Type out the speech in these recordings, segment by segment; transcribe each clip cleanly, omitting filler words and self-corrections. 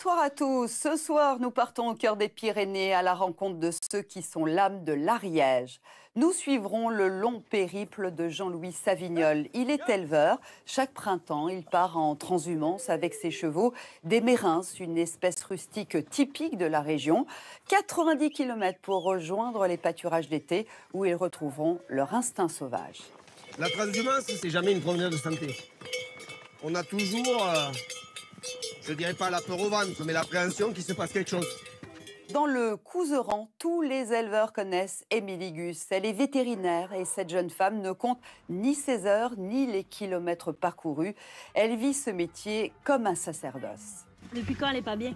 Bonsoir à tous. Ce soir, nous partons au cœur des Pyrénées à la rencontre de ceux qui sont l'âme de l'Ariège. Nous suivrons le long périple de Jean-Louis Savignol. Il est éleveur. Chaque printemps, il part en transhumance avec ses chevaux des Mérins, une espèce rustique typique de la région. 90 km pour rejoindre les pâturages d'été où ils retrouveront leur instinct sauvage. La transhumance, c'est jamais une promenade de santé. On a toujours, je dirais pas la peur au ventre, mais l'appréhension qu'il se passe quelque chose. Dans le Couserans, tous les éleveurs connaissent Émilie Gus. Elle est vétérinaire et cette jeune femme ne compte ni ses heures ni les kilomètres parcourus. Elle vit ce métier comme un sacerdoce. Depuis quand elle n'est pas bien?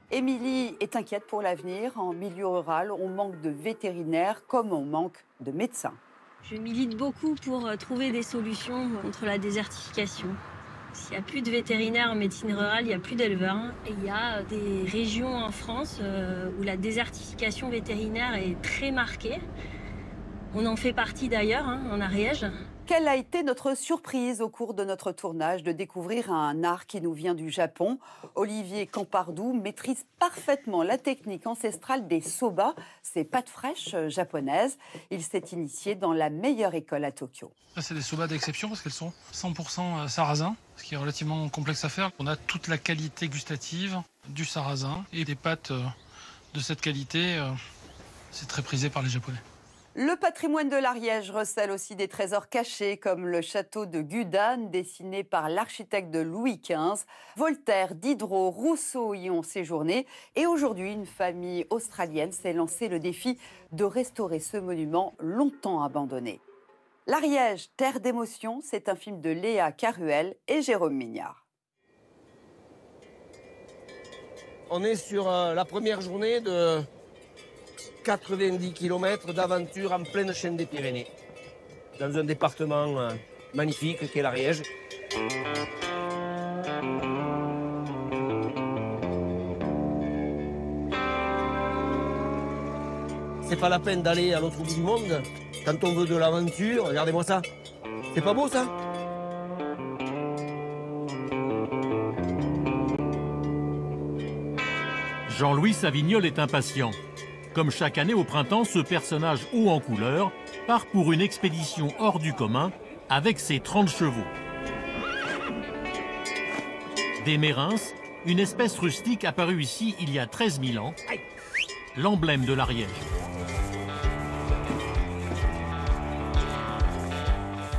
Émilie est inquiète pour l'avenir. En milieu rural, on manque de vétérinaires comme on manque de médecins. Je milite beaucoup pour trouver des solutions contre la désertification. S'il n'y a plus de vétérinaires en médecine rurale, il n'y a plus d'éleveurs. Et il y a des régions en France où la désertification vétérinaire est très marquée. On en fait partie d'ailleurs, en Ariège. Quelle a été notre surprise au cours de notre tournage de découvrir un art qui nous vient du Japon. Olivier Campardou maîtrise parfaitement la technique ancestrale des soba, ces pâtes fraîches japonaises. Il s'est initié dans la meilleure école à Tokyo. C'est des soba d'exception parce qu'elles sont 100% sarrasin, ce qui est relativement complexe à faire. On a toute la qualité gustative du sarrasin et des pâtes de cette qualité, c'est très prisé par les Japonais. Le patrimoine de l'Ariège recèle aussi des trésors cachés comme le château de Gudane, dessiné par l'architecte de Louis XV. Voltaire, Diderot, Rousseau y ont séjourné. Et aujourd'hui, une famille australienne s'est lancé le défi de restaurer ce monument longtemps abandonné. L'Ariège, terre d'émotion, c'est un film de Léa Caruel et Jérôme Mignard. On est sur la première journée de 90 km d'aventure en pleine chaîne des Pyrénées, dans un département magnifique qu'est l'Ariège. C'est pas la peine d'aller à l'autre bout du monde quand on veut de l'aventure. Regardez-moi ça. C'est pas beau ça? Jean-Louis Savignol est impatient. Comme chaque année au printemps, ce personnage haut en couleur part pour une expédition hors du commun avec ses 30 chevaux. Des Mérins, une espèce rustique apparue ici il y a 13 000 ans, l'emblème de l'Ariège.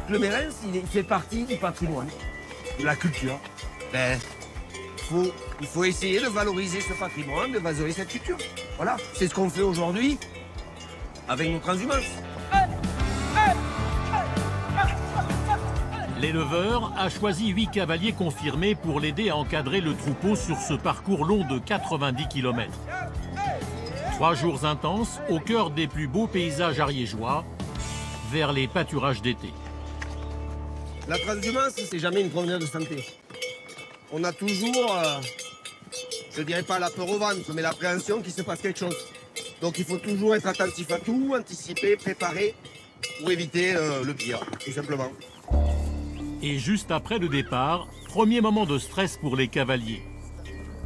Le Mérins, il fait partie du patrimoine, de la culture. Il faut essayer de valoriser ce patrimoine, de valoriser cette culture. Voilà, c'est ce qu'on fait aujourd'hui avec nos transhumances. L'éleveur a choisi 8 cavaliers confirmés pour l'aider à encadrer le troupeau sur ce parcours long de 90 km. 3 jours intenses au cœur des plus beaux paysages ariégeois, vers les pâturages d'été. La transhumance, c'est jamais une promenade de santé. On a toujours, je dirais pas la peur au ventre, mais l'appréhension qu'il se passe quelque chose. Donc il faut toujours être attentif à tout, anticiper, préparer, pour éviter le pire, tout simplement. Et juste après le départ, premier moment de stress pour les cavaliers.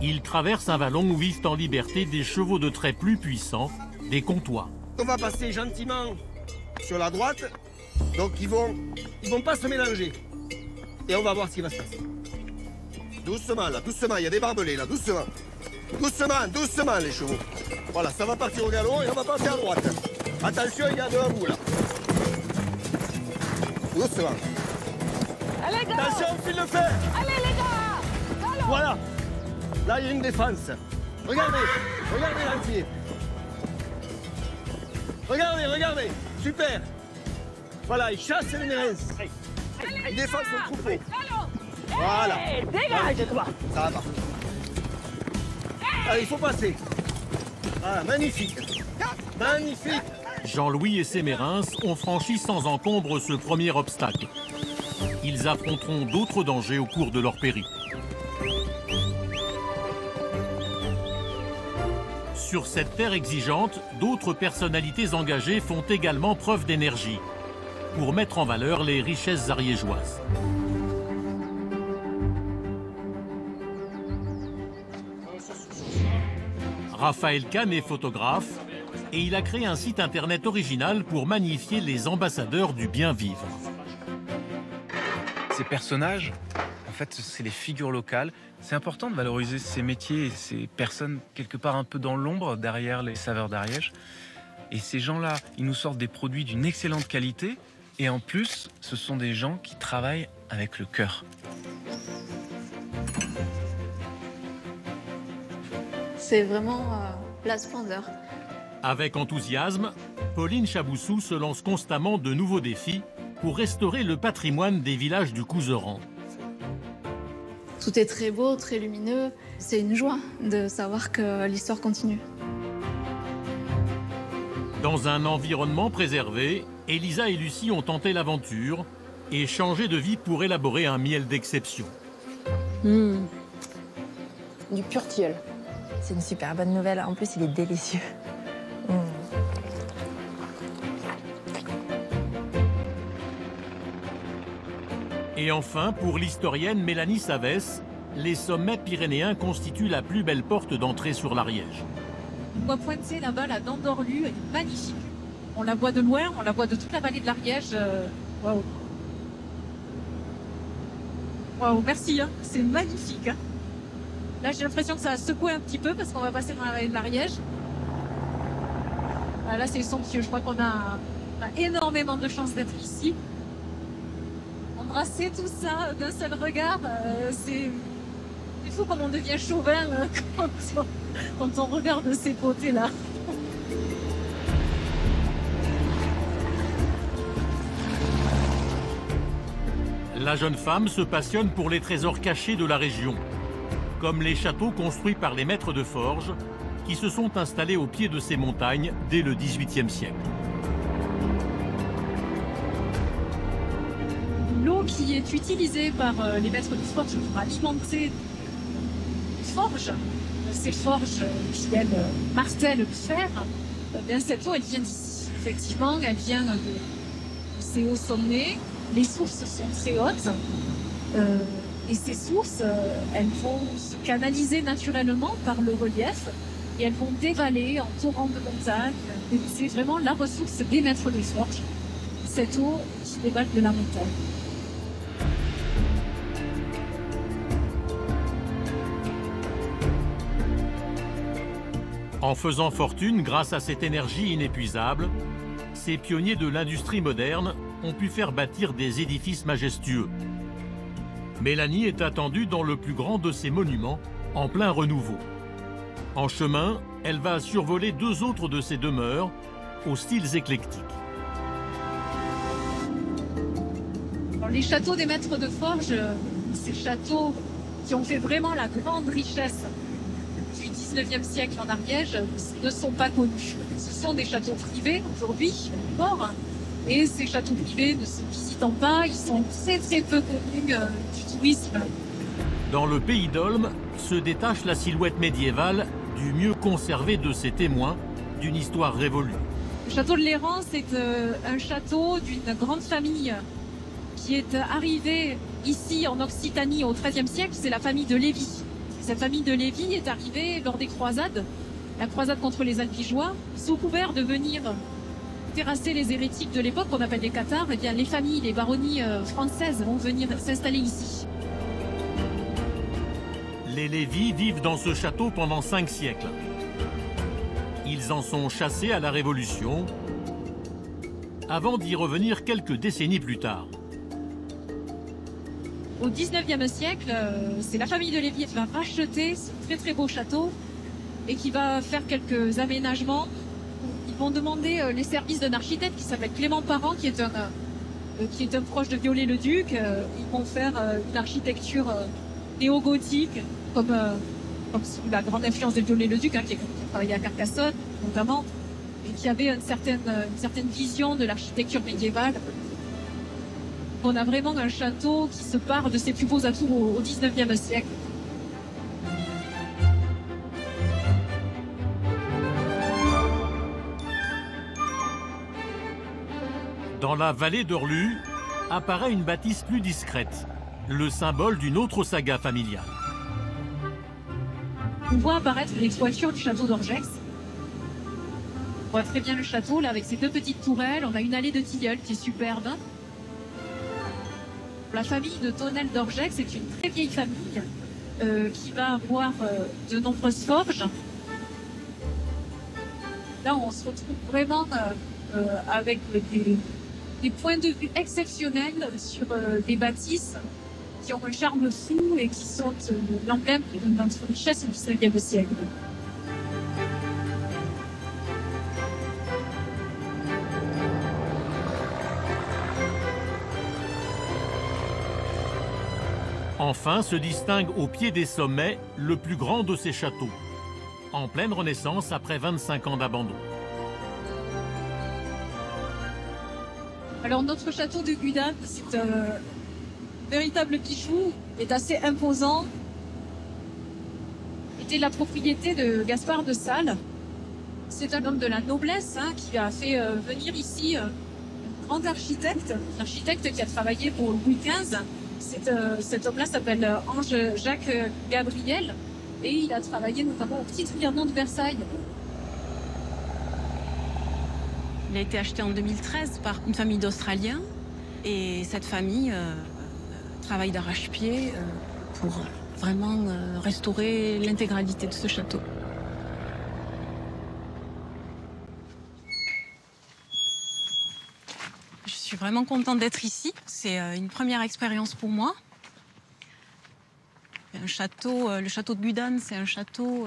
Ils traversent un vallon où vivent en liberté des chevaux de trait plus puissants, des comtois. On va passer gentiment sur la droite, donc ils vont pas se mélanger. Et on va voir ce qui va se passer. Doucement, là, doucement, il y a des barbelés, là, doucement. Doucement, doucement, les chevaux. Voilà, ça va partir au galop et on va passer à droite. Attention, il y a deux à vous, là. Doucement. Allez, gars! Attention, on file le fer. Allez, les gars! Allons! Voilà. Là, il y a une défense. Regardez, regardez l'entier. Regardez, regardez. Super. Voilà, il chasse les Mérins. Il défend son troupeau. Voilà. Hey, dégage-toi! Ça va. Allez, il faut passer. Voilà, magnifique. Magnifique. Jean-Louis et ses Mérins ont franchi sans encombre ce premier obstacle. Ils affronteront d'autres dangers au cours de leur périple. Sur cette terre exigeante, d'autres personnalités engagées font également preuve d'énergie pour mettre en valeur les richesses ariégeoises. Raphaël Kahn est photographe et il a créé un site internet original pour magnifier les ambassadeurs du bien vivre. Ces personnages, en fait, c'est les figures locales. C'est important de valoriser ces métiers et ces personnes quelque part un peu dans l'ombre, derrière les saveurs d'Ariège. Et ces gens-là, ils nous sortent des produits d'une excellente qualité. Et en plus, ce sont des gens qui travaillent avec le cœur. C'est vraiment la splendeur. Avec enthousiasme, Pauline Chaboussou se lance constamment de nouveaux défis pour restaurer le patrimoine des villages du Couserans. Tout est très beau, très lumineux. C'est une joie de savoir que l'histoire continue. Dans un environnement préservé, Elisa et Lucie ont tenté l'aventure et changé de vie pour élaborer un miel d'exception. Du pur tilleul. C'est une super bonne nouvelle. En plus, il est délicieux. Et enfin, pour l'historienne Mélanie Savès, les sommets pyrénéens constituent la plus belle porte d'entrée sur l'Ariège. On voit pointer là-bas la dent d'Orlu, elle est magnifique. On la voit de loin, on la voit de toute la vallée de l'Ariège. Waouh. Waouh, merci, hein. C'est magnifique. Hein. Là, j'ai l'impression que ça a secoué un petit peu parce qu'on va passer dans la vallée de l'Ariège. Ah, là, c'est somptueux. Je crois qu'on a énormément de chance d'être ici. Embrasser tout ça d'un seul regard, c'est fou comme on devient chauvin quand on regarde ces beautés-là. La jeune femme se passionne pour les trésors cachés de la région, comme les châteaux construits par les maîtres de forge qui se sont installés au pied de ces montagnes dès le XVIIIe siècle. L'eau qui est utilisée par les maîtres de forge pour alimenter les forges, ces forges qui elles martèlent le fer, bien cette eau elle vient d'ici. Effectivement, elle vient de ces hauts sommets. Les sources sont très hautes et ces sources, elles vont se canaliser naturellement par le relief et elles vont dévaler en torrent de montagne. C'est vraiment la ressource des maîtres de forge, cette eau qui dévale de la montagne. En faisant fortune grâce à cette énergie inépuisable, ces pionniers de l'industrie moderne ont pu faire bâtir des édifices majestueux. Mélanie est attendue dans le plus grand de ces monuments, en plein renouveau. En chemin, elle va survoler deux autres de ces demeures, aux styles éclectiques. Alors, les châteaux des maîtres de forge, ces châteaux qui ont fait vraiment la grande richesse du 19e siècle en Ariège, ne sont pas connus. Ce sont des châteaux privés aujourd'hui, encore. Et ces châteaux privés ne se visitant pas, ils sont très très peu connus du tourisme. Dans le pays d'Olme se détache la silhouette médiévale du mieux conservé de ces témoins d'une histoire révolue. Le château de Lérans, c'est un château d'une grande famille qui est arrivée ici en Occitanie au XIIIe siècle, c'est la famille de Lévis. Cette famille de Lévis est arrivée lors des croisades, la croisade contre les Albigeois, sous couvert de venir terrasser les hérétiques de l'époque qu'on appelle les cathares. Eh bien, les familles, les baronnies françaises vont venir s'installer ici. Les Lévis vivent dans ce château pendant 5 siècles. Ils en sont chassés à la Révolution, avant d'y revenir quelques décennies plus tard. Au XIXe siècle, c'est la famille de Lévis qui va racheter ce très très beau château et qui va faire quelques aménagements. Ils vont demander les services d'un architecte qui s'appelle Clément Parent, qui est un proche de Viollet-le-Duc. Ils vont faire une architecture néo-gothique, comme sous la grande influence de Viollet-le-Duc, qui a travaillé à Carcassonne notamment, et qui avait une certaine vision de l'architecture médiévale. On a vraiment un château qui se part de ses plus beaux atouts au XIXe siècle. Dans la vallée d'Orlu apparaît une bâtisse plus discrète, le symbole d'une autre saga familiale. On voit apparaître les toitures du château d'Orgex. On voit très bien le château, là, avec ses 2 petites tourelles. On a une allée de tilleuls qui est superbe. La famille de Tonnel d'Orgex est une très vieille famille qui va avoir de nombreuses forges. Là, on se retrouve vraiment avec des points de vue exceptionnels sur des bâtisses qui ont un charme fou et qui sont l'emblème de notre richesse du 5e siècle. Enfin se distingue au pied des sommets le plus grand de ces châteaux, en pleine Renaissance après 25 ans d'abandon. Alors notre château de Gudane, c'est un véritable bijou, est assez imposant. Était la propriété de Gaspard de Sales. C'est un homme de la noblesse qui a fait venir ici un grand architecte, un architecte qui a travaillé pour Louis XV. Cet homme-là s'appelle Ange-Jacques Gabriel et il a travaillé notamment au Petit Trianon de Versailles. Il a été acheté en 2013 par une famille d'Australiens et cette famille travaille d'arrache-pied pour vraiment restaurer l'intégralité de ce château. Je suis vraiment contente d'être ici. C'est une première expérience pour moi. Le château de Gudane, c'est un château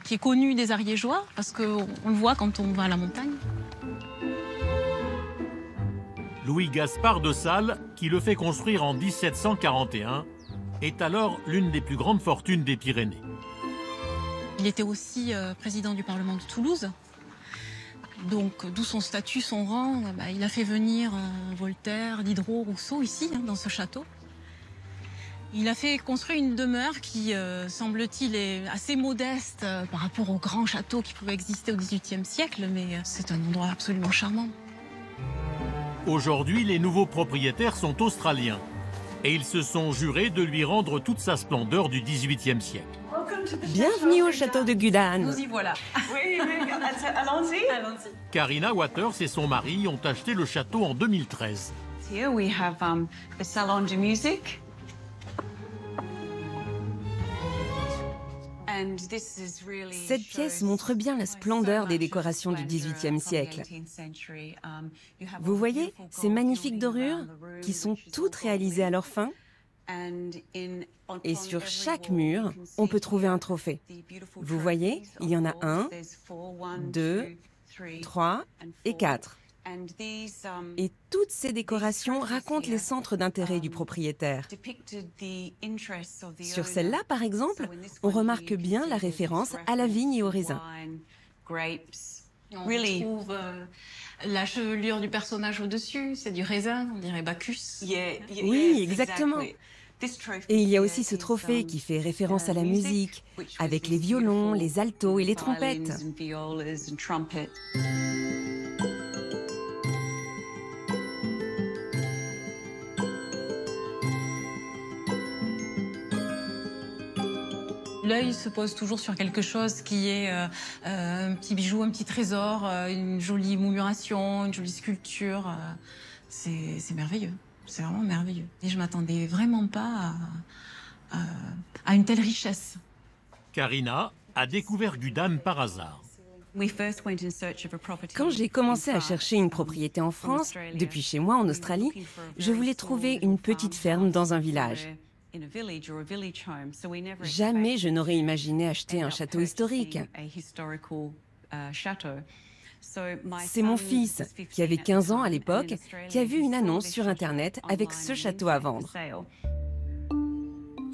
qui est connu des Ariégeois parce qu'on le voit quand on va à la montagne. Louis-Gaspard de Sales, qui le fait construire en 1741, est alors l'une des plus grandes fortunes des Pyrénées. Il était aussi président du Parlement de Toulouse. Donc, d'où son statut, son rang, il a fait venir Voltaire, Diderot, Rousseau ici, dans ce château. Il a fait construire une demeure qui, semble-t-il, est assez modeste par rapport aux grands châteaux qui pouvaient exister au XVIIIe siècle, mais c'est un endroit absolument charmant. Aujourd'hui, les nouveaux propriétaires sont australiens et ils se sont jurés de lui rendre toute sa splendeur du XVIIIe siècle. Bienvenue au château de Gudane. Nous y voilà. Oui, allons-y. Allons-y. Karina Waters et son mari ont acheté le château en 2013. Here we have the salon de musique. Cette pièce montre bien la splendeur des décorations du XVIIIe siècle. Vous voyez ces magnifiques dorures qui sont toutes réalisées à leur fin? Et sur chaque mur, on peut trouver un trophée. Vous voyez, il y en a 1, 2, 3 et 4. Et toutes ces décorations racontent les centres d'intérêt du propriétaire. Sur celle-là, par exemple, on remarque bien la référence à la vigne et au raisin. On retrouve la chevelure du personnage au-dessus, c'est du raisin, on dirait Bacchus. Oui, exactement. Et il y a aussi ce trophée qui fait référence à la musique, avec les violons, les altos et les trompettes. L'œil se pose toujours sur quelque chose qui est un petit bijou, un petit trésor, une jolie murmuration, une jolie sculpture. C'est merveilleux, c'est vraiment merveilleux. Et je m'attendais vraiment pas à une telle richesse. Karina a découvert Gudane par hasard. Quand j'ai commencé à chercher une propriété en France, depuis chez moi en Australie, je voulais trouver une petite ferme dans un village. Jamais je n'aurais imaginé acheter un château historique. C'est mon fils, qui avait 15 ans à l'époque, qui a vu une annonce sur Internet avec ce château à vendre.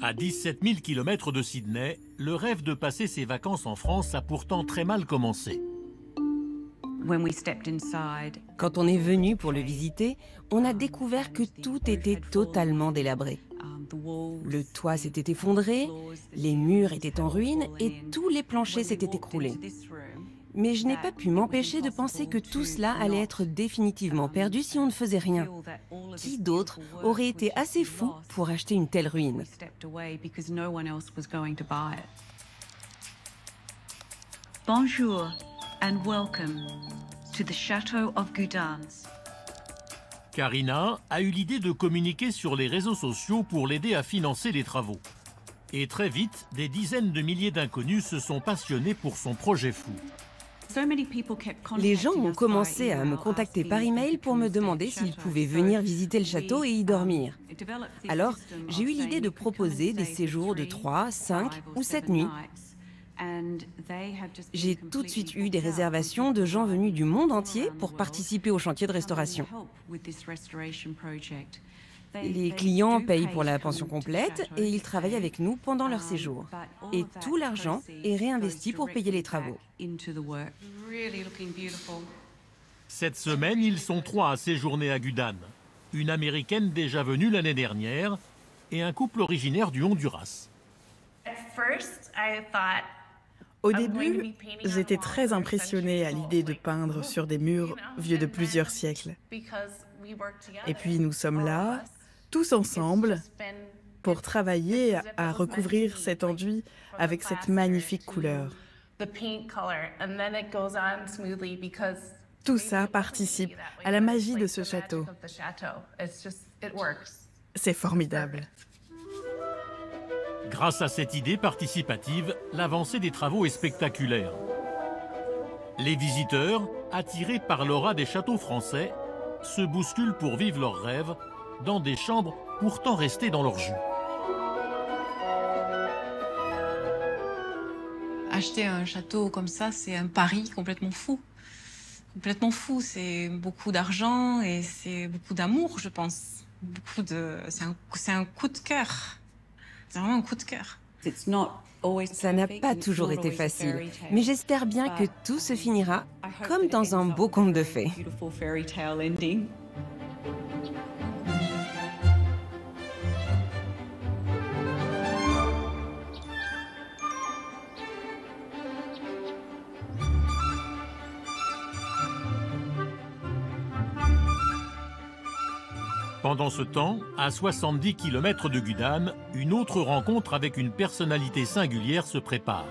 À 17 000 km de Sydney, le rêve de passer ses vacances en France a pourtant très mal commencé. Quand on est venu pour le visiter, on a découvert que tout était totalement délabré. Le toit s'était effondré, les murs étaient en ruine et tous les planchers s'étaient écroulés. Mais je n'ai pas pu m'empêcher de penser que tout cela allait être définitivement perdu si on ne faisait rien. Qui d'autre aurait été assez fou pour acheter une telle ruine? Bonjour and welcome to the Château of Gudans. Karina a eu l'idée de communiquer sur les réseaux sociaux pour l'aider à financer les travaux. Et très vite, des dizaines de milliers d'inconnus se sont passionnés pour son projet fou. Les gens ont commencé à me contacter par email pour me demander s'ils pouvaient venir visiter le château et y dormir. Alors, j'ai eu l'idée de proposer des séjours de 3, 5 ou 7 nuits. J'ai tout de suite eu des réservations de gens venus du monde entier pour participer au chantier de restauration. Les clients payent pour la pension complète et ils travaillent avec nous pendant leur séjour. Et tout l'argent est réinvesti pour payer les travaux. Cette semaine, ils sont 3 à séjourner à Gudan. Une Américaine déjà venue l'année dernière et un couple originaire du Honduras. Au début, j'étais très impressionnée à l'idée de peindre sur des murs vieux de plusieurs siècles. Et puis nous sommes là, tous ensemble, pour travailler à recouvrir cet enduit avec cette magnifique couleur. Tout ça participe à la magie de ce château. C'est formidable. Grâce à cette idée participative, l'avancée des travaux est spectaculaire. Les visiteurs, attirés par l'aura des châteaux français, se bousculent pour vivre leurs rêves dans des chambres pourtant restées dans leur jus. Acheter un château comme ça, c'est un pari complètement fou. Complètement fou, c'est beaucoup d'argent et c'est beaucoup d'amour, je pense. C'est un coup de cœur. C'est vraiment un coup de cœur. Ça n'a pas toujours été facile, mais j'espère bien que tout se finira comme dans un beau conte de fées. Pendant ce temps, à 70 km de Gudan, une autre rencontre avec une personnalité singulière se prépare.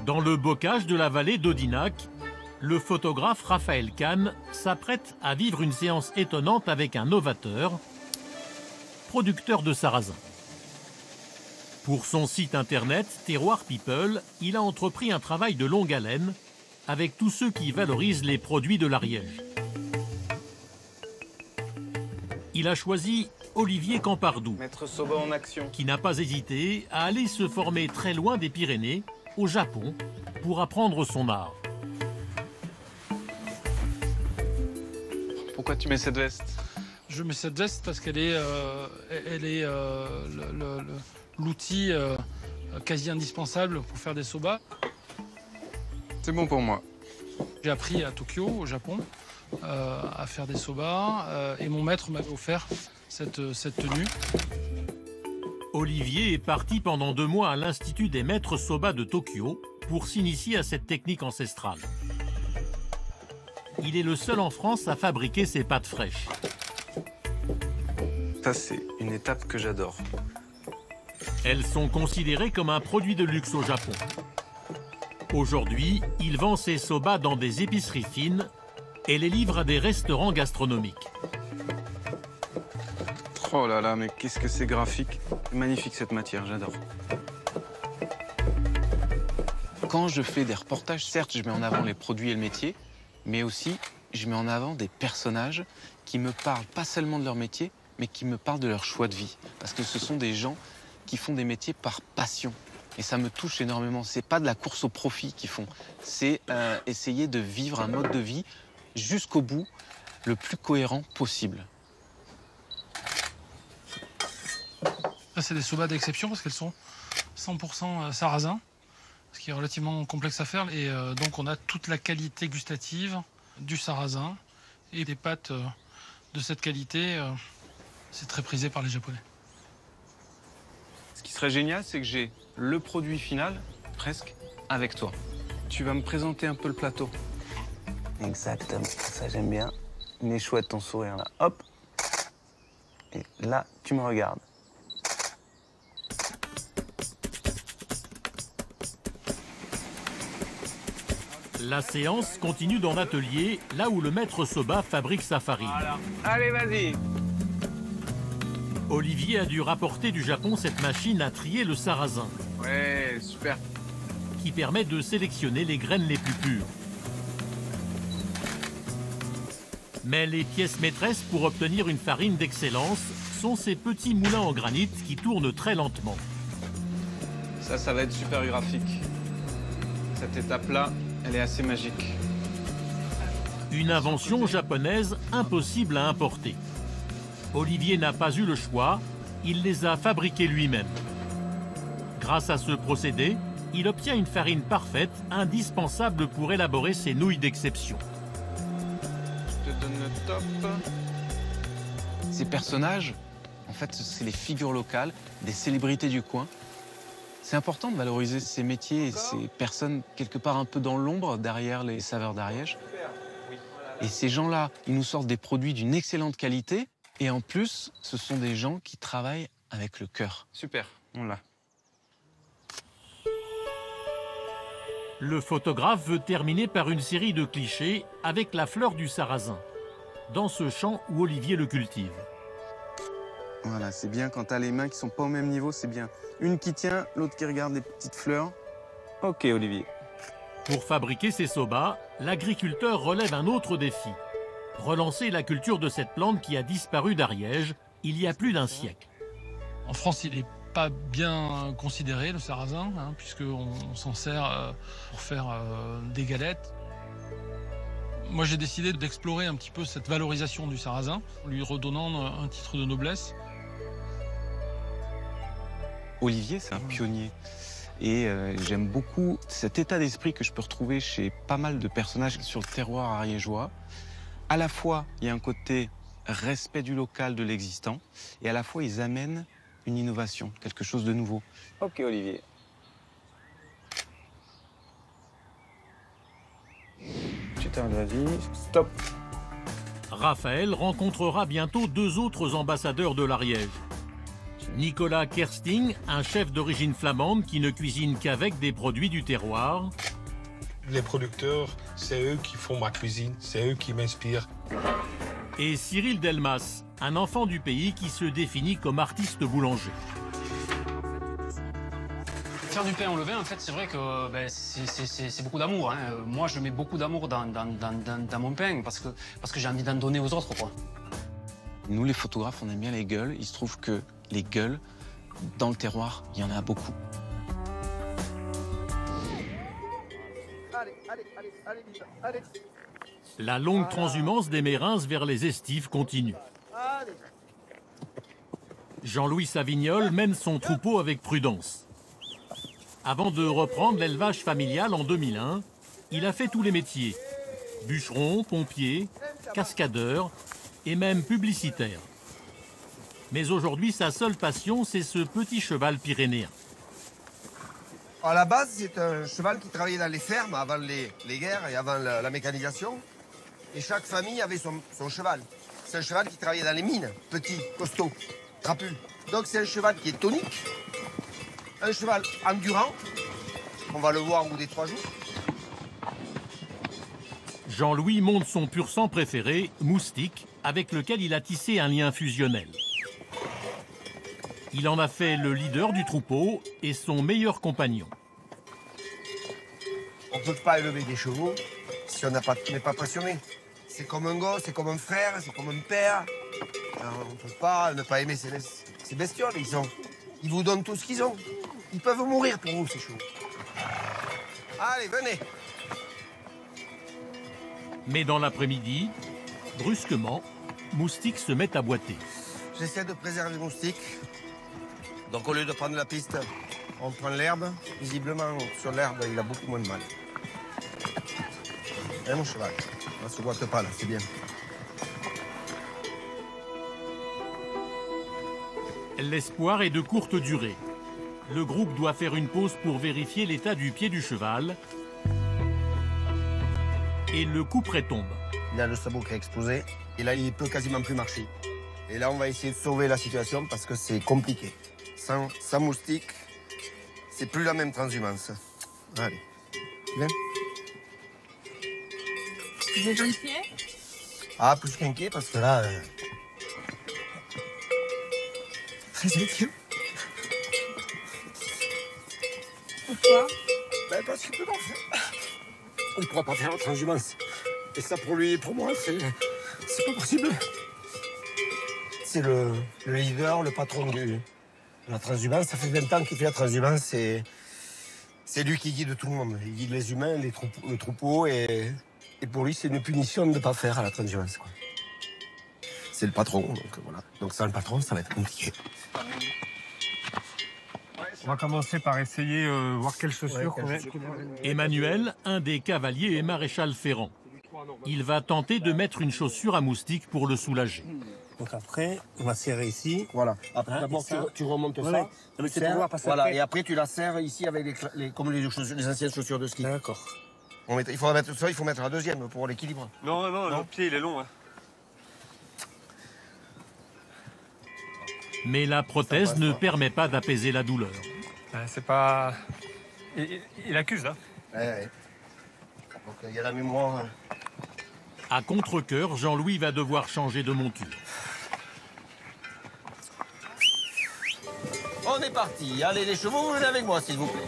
Dans le bocage de la vallée d'Odinac, le photographe Raphaël Kahn s'apprête à vivre une séance étonnante avec un novateur, producteur de sarrasin. Pour son site internet Terroir People, il a entrepris un travail de longue haleine avec tous ceux qui valorisent les produits de l'Ariège. Il a choisi Olivier Campardou, Maître Soba en action, qui n'a pas hésité à aller se former très loin des Pyrénées, au Japon, pour apprendre son art. Pourquoi tu mets cette veste? Je mets cette veste parce qu'elle est, l'outil quasi indispensable pour faire des soba. C'est bon pour moi. J'ai appris à Tokyo, au Japon, à faire des soba et mon maître m'avait offert cette tenue. Olivier est parti pendant 2 mois à l'Institut des maîtres soba de Tokyo pour s'initier à cette technique ancestrale. Il est le seul en France à fabriquer ses pâtes fraîches. Ça, c'est une étape que j'adore. Elles sont considérées comme un produit de luxe au Japon. Aujourd'hui, il vend ses soba dans des épiceries fines et les livre à des restaurants gastronomiques. Oh là là, mais qu'est-ce que c'est graphique. C'est magnifique cette matière, j'adore. Quand je fais des reportages, certes, je mets en avant les produits et le métier, mais aussi, je mets en avant des personnages qui me parlent pas seulement de leur métier, mais qui me parlent de leur choix de vie. Parce que ce sont des gens qui font des métiers par passion. Et ça me touche énormément. C'est pas de la course au profit qu'ils font. C'est essayer de vivre un mode de vie jusqu'au bout, le plus cohérent possible. Là, c'est des soba d'exception parce qu'elles sont 100% sarrasin, ce qui est relativement complexe à faire. Et donc, on a toute la qualité gustative du sarrasin et des pâtes de cette qualité. C'est très prisé par les Japonais. Ce qui serait génial, c'est que j'ai le produit final, presque, avec toi. Tu vas me présenter un peu le plateau. Exactement, ça j'aime bien. Il est chouette ton sourire là, hop. Et là, tu me regardes. La séance continue dans l'atelier, là où le maître Soba fabrique sa farine. Voilà. Allez, vas-y. Olivier a dû rapporter du Japon cette machine à trier le sarrasin. Ouais, super. Qui permet de sélectionner les graines les plus pures. Mais les pièces maîtresses pour obtenir une farine d'excellence sont ces petits moulins en granit qui tournent très lentement. Ça va être super graphique. Cette étape-là, elle est assez magique. Une invention japonaise impossible à importer. Olivier n'a pas eu le choix, il les a fabriqués lui-même. Grâce à ce procédé, il obtient une farine parfaite, indispensable pour élaborer ses nouilles d'exception. Je te donne le top. Ces personnages, en fait, c'est les figures locales, des célébrités du coin. C'est important de valoriser ces métiers et ces personnes quelque part un peu dans l'ombre, derrière les saveurs d'Ariège. Et ces gens-là, ils nous sortent des produits d'une excellente qualité. Et en plus, ce sont des gens qui travaillent avec le cœur. Super, on l'a. Le photographe veut terminer par une série de clichés avec la fleur du sarrasin, dans ce champ où Olivier le cultive. Voilà, c'est bien quand t'as les mains qui sont pas au même niveau, c'est bien. Une qui tient, l'autre qui regarde les petites fleurs. Ok, Olivier. Pour fabriquer ces soba, l'agriculteur relève un autre défi. Relancer la culture de cette plante qui a disparu d'Ariège il y a plus d'un siècle. En France, il n'est pas bien considéré, le sarrasin, puisqu'on s'en sert pour faire des galettes. Moi, j'ai décidé d'explorer un petit peu cette valorisation du sarrasin, en lui redonnant un titre de noblesse. Olivier, c'est un pionnier. Et j'aime beaucoup cet état d'esprit que je peux retrouver chez pas mal de personnages sur le terroir ariégeois. À la fois, il y a un côté respect du local, de l'existant, et à la fois, ils amènent une innovation, quelque chose de nouveau. Ok, Olivier. Vas-y, stop. Raphaël rencontrera bientôt deux autres ambassadeurs de l'Ariège. Nicolas Kersting, un chef d'origine flamande qui ne cuisine qu'avec des produits du terroir. Les producteurs, c'est eux qui font ma cuisine, c'est eux qui m'inspirent. Et Cyril Delmas, un enfant du pays qui se définit comme artiste boulanger. Faire du pain au levain, en fait, c'est vrai que c'est beaucoup d'amour. Moi, je mets beaucoup d'amour dans mon pain parce que j'ai envie d'en donner aux autres, quoi. Nous, les photographes, on aime bien les gueules. Il se trouve que les gueules, dans le terroir, il y en a beaucoup. La longue transhumance des Mérins vers les estives continue. Jean-Louis Savignol mène son troupeau avec prudence. Avant de reprendre l'élevage familial en 2001, il a fait tous les métiers. Bûcheron, pompier, cascadeur et même publicitaire. Mais aujourd'hui, sa seule passion, c'est ce petit cheval pyrénéen. À la base, c'est un cheval qui travaillait dans les fermes avant les guerres et avant la mécanisation. Et chaque famille avait son cheval. C'est un cheval qui travaillait dans les mines, petit, costaud, trapu. Donc c'est un cheval qui est tonique, un cheval endurant. On va le voir au bout des 3 jours. Jean-Louis monte son pur sang préféré, Moustique, avec lequel il a tissé un lien fusionnel. Il en a fait le leader du troupeau et son meilleur compagnon. On ne peut pas élever des chevaux si on n'est pas passionné. C'est comme un gosse, c'est comme un frère, c'est comme un père. Alors, on ne peut pas ne pas aimer ces bestioles. Ils vous donnent tout ce qu'ils ont. Ils peuvent mourir pour vous, ces chevaux. Allez, venez. Mais dans l'après-midi, brusquement, Moustique se met à boiter. J'essaie de préserver Moustique. Donc au lieu de prendre la piste, on prend l'herbe. Visiblement, sur l'herbe, il a beaucoup moins de mal. Et mon cheval, on ne se boite pas là, c'est bien. L'espoir est de courte durée. Le groupe doit faire une pause pour vérifier l'état du pied du cheval. Et le couperet tombe. Il a le sabot qui a explosé. Et là, il peut quasiment plus marcher. Et là, on va essayer de sauver la situation parce que c'est compliqué. Sans Moustique, c'est plus la même transhumance. Allez, viens. Vous êtes inquiet? Ah, plus qu'inquiet parce que là... Très inquiet. Pourquoi? Ben parce qu'il peut pas faire. Il ne pourra pas faire la transhumance. Et ça, pour lui et pour moi, c'est pas possible. C'est le leader, le patron de la transhumance. Ça fait 20 ans qu'il fait la transhumance. C'est lui qui guide tout le monde. Il guide les humains, le troupeau. Et pour lui, c'est une punition de ne pas faire à la transhumance. C'est le patron, donc voilà. Donc sans le patron, ça va être compliqué. On va commencer par essayer, voir quelles chaussures qu'on a. Emmanuel, un des cavaliers, est maréchal Ferrand. Il va tenter de mettre une chaussure à Moustique pour le soulager. Donc après, on va serrer ici. Voilà. Après, d'abord, tu remontes ça. Non, mais c'est pour voir passer voilà. après. Et après, tu la serres ici avec comme les anciennes chaussures de ski. D'accord. Il faut mettre ça, il faut mettre la deuxième pour l'équilibre. Non, le pied, il est long. Hein. Mais la prothèse ne permet pas d'apaiser la douleur. C'est pas... Il accuse, là. Ouais. Donc il y a la mémoire. À contre-cœur, Jean-Louis va devoir changer de monture. On est parti. Allez, les chevaux, vous venez avec moi, s'il vous plaît.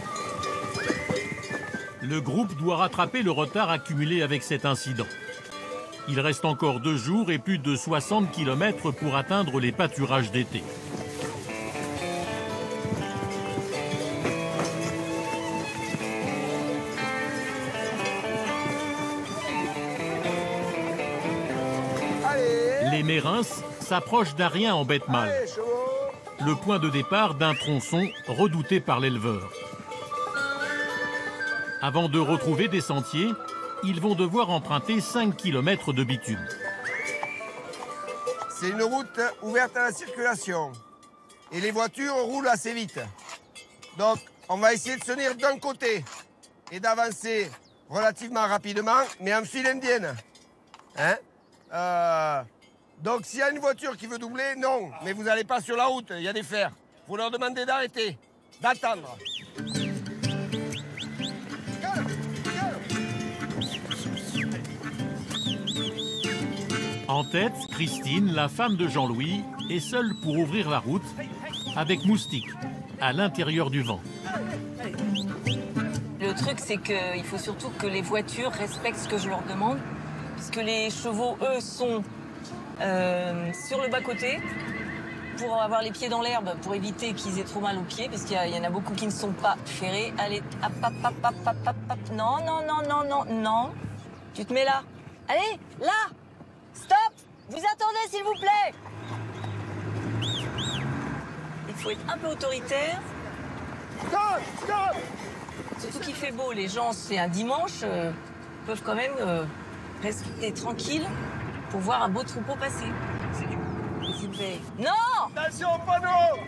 Le groupe doit rattraper le retard accumulé avec cet incident. Il reste encore 2 jours et plus de 60 km pour atteindre les pâturages d'été. Les Mérins s'approchent d'Arien en bête mâle, le point de départ d'un tronçon redouté par l'éleveur. Avant de retrouver des sentiers, ils vont devoir emprunter 5 km de bitume. C'est une route ouverte à la circulation. Et les voitures roulent assez vite. Donc, on va essayer de se tenir d'un côté et d'avancer relativement rapidement, mais en file indienne. Donc, s'il y a une voiture qui veut doubler, non. Mais vous n'allez pas sur la route, il y a des fers. Vous leur demandez d'arrêter, d'attendre. En tête, Christine, la femme de Jean-Louis, est seule pour ouvrir la route, avec Moustique, à l'intérieur du vent. Le truc, c'est qu'il faut surtout que les voitures respectent ce que je leur demande, puisque les chevaux, eux, sont sur le bas-côté, pour avoir les pieds dans l'herbe, pour éviter qu'ils aient trop mal aux pieds, puisqu'il y en a beaucoup qui ne sont pas ferrés. Allez, hop, hop, hop, hop, hop, hop, hop. Non, non, non, non, non, non. Tu te mets là. Allez, là. Stop. Vous attendez, s'il vous plaît. Il faut être un peu autoritaire. Stop, stop. Surtout qu'il fait beau. Les gens, c'est un dimanche, peuvent quand même rester tranquilles pour voir un beau troupeau passer. C'est du... Non! Attention au panneau!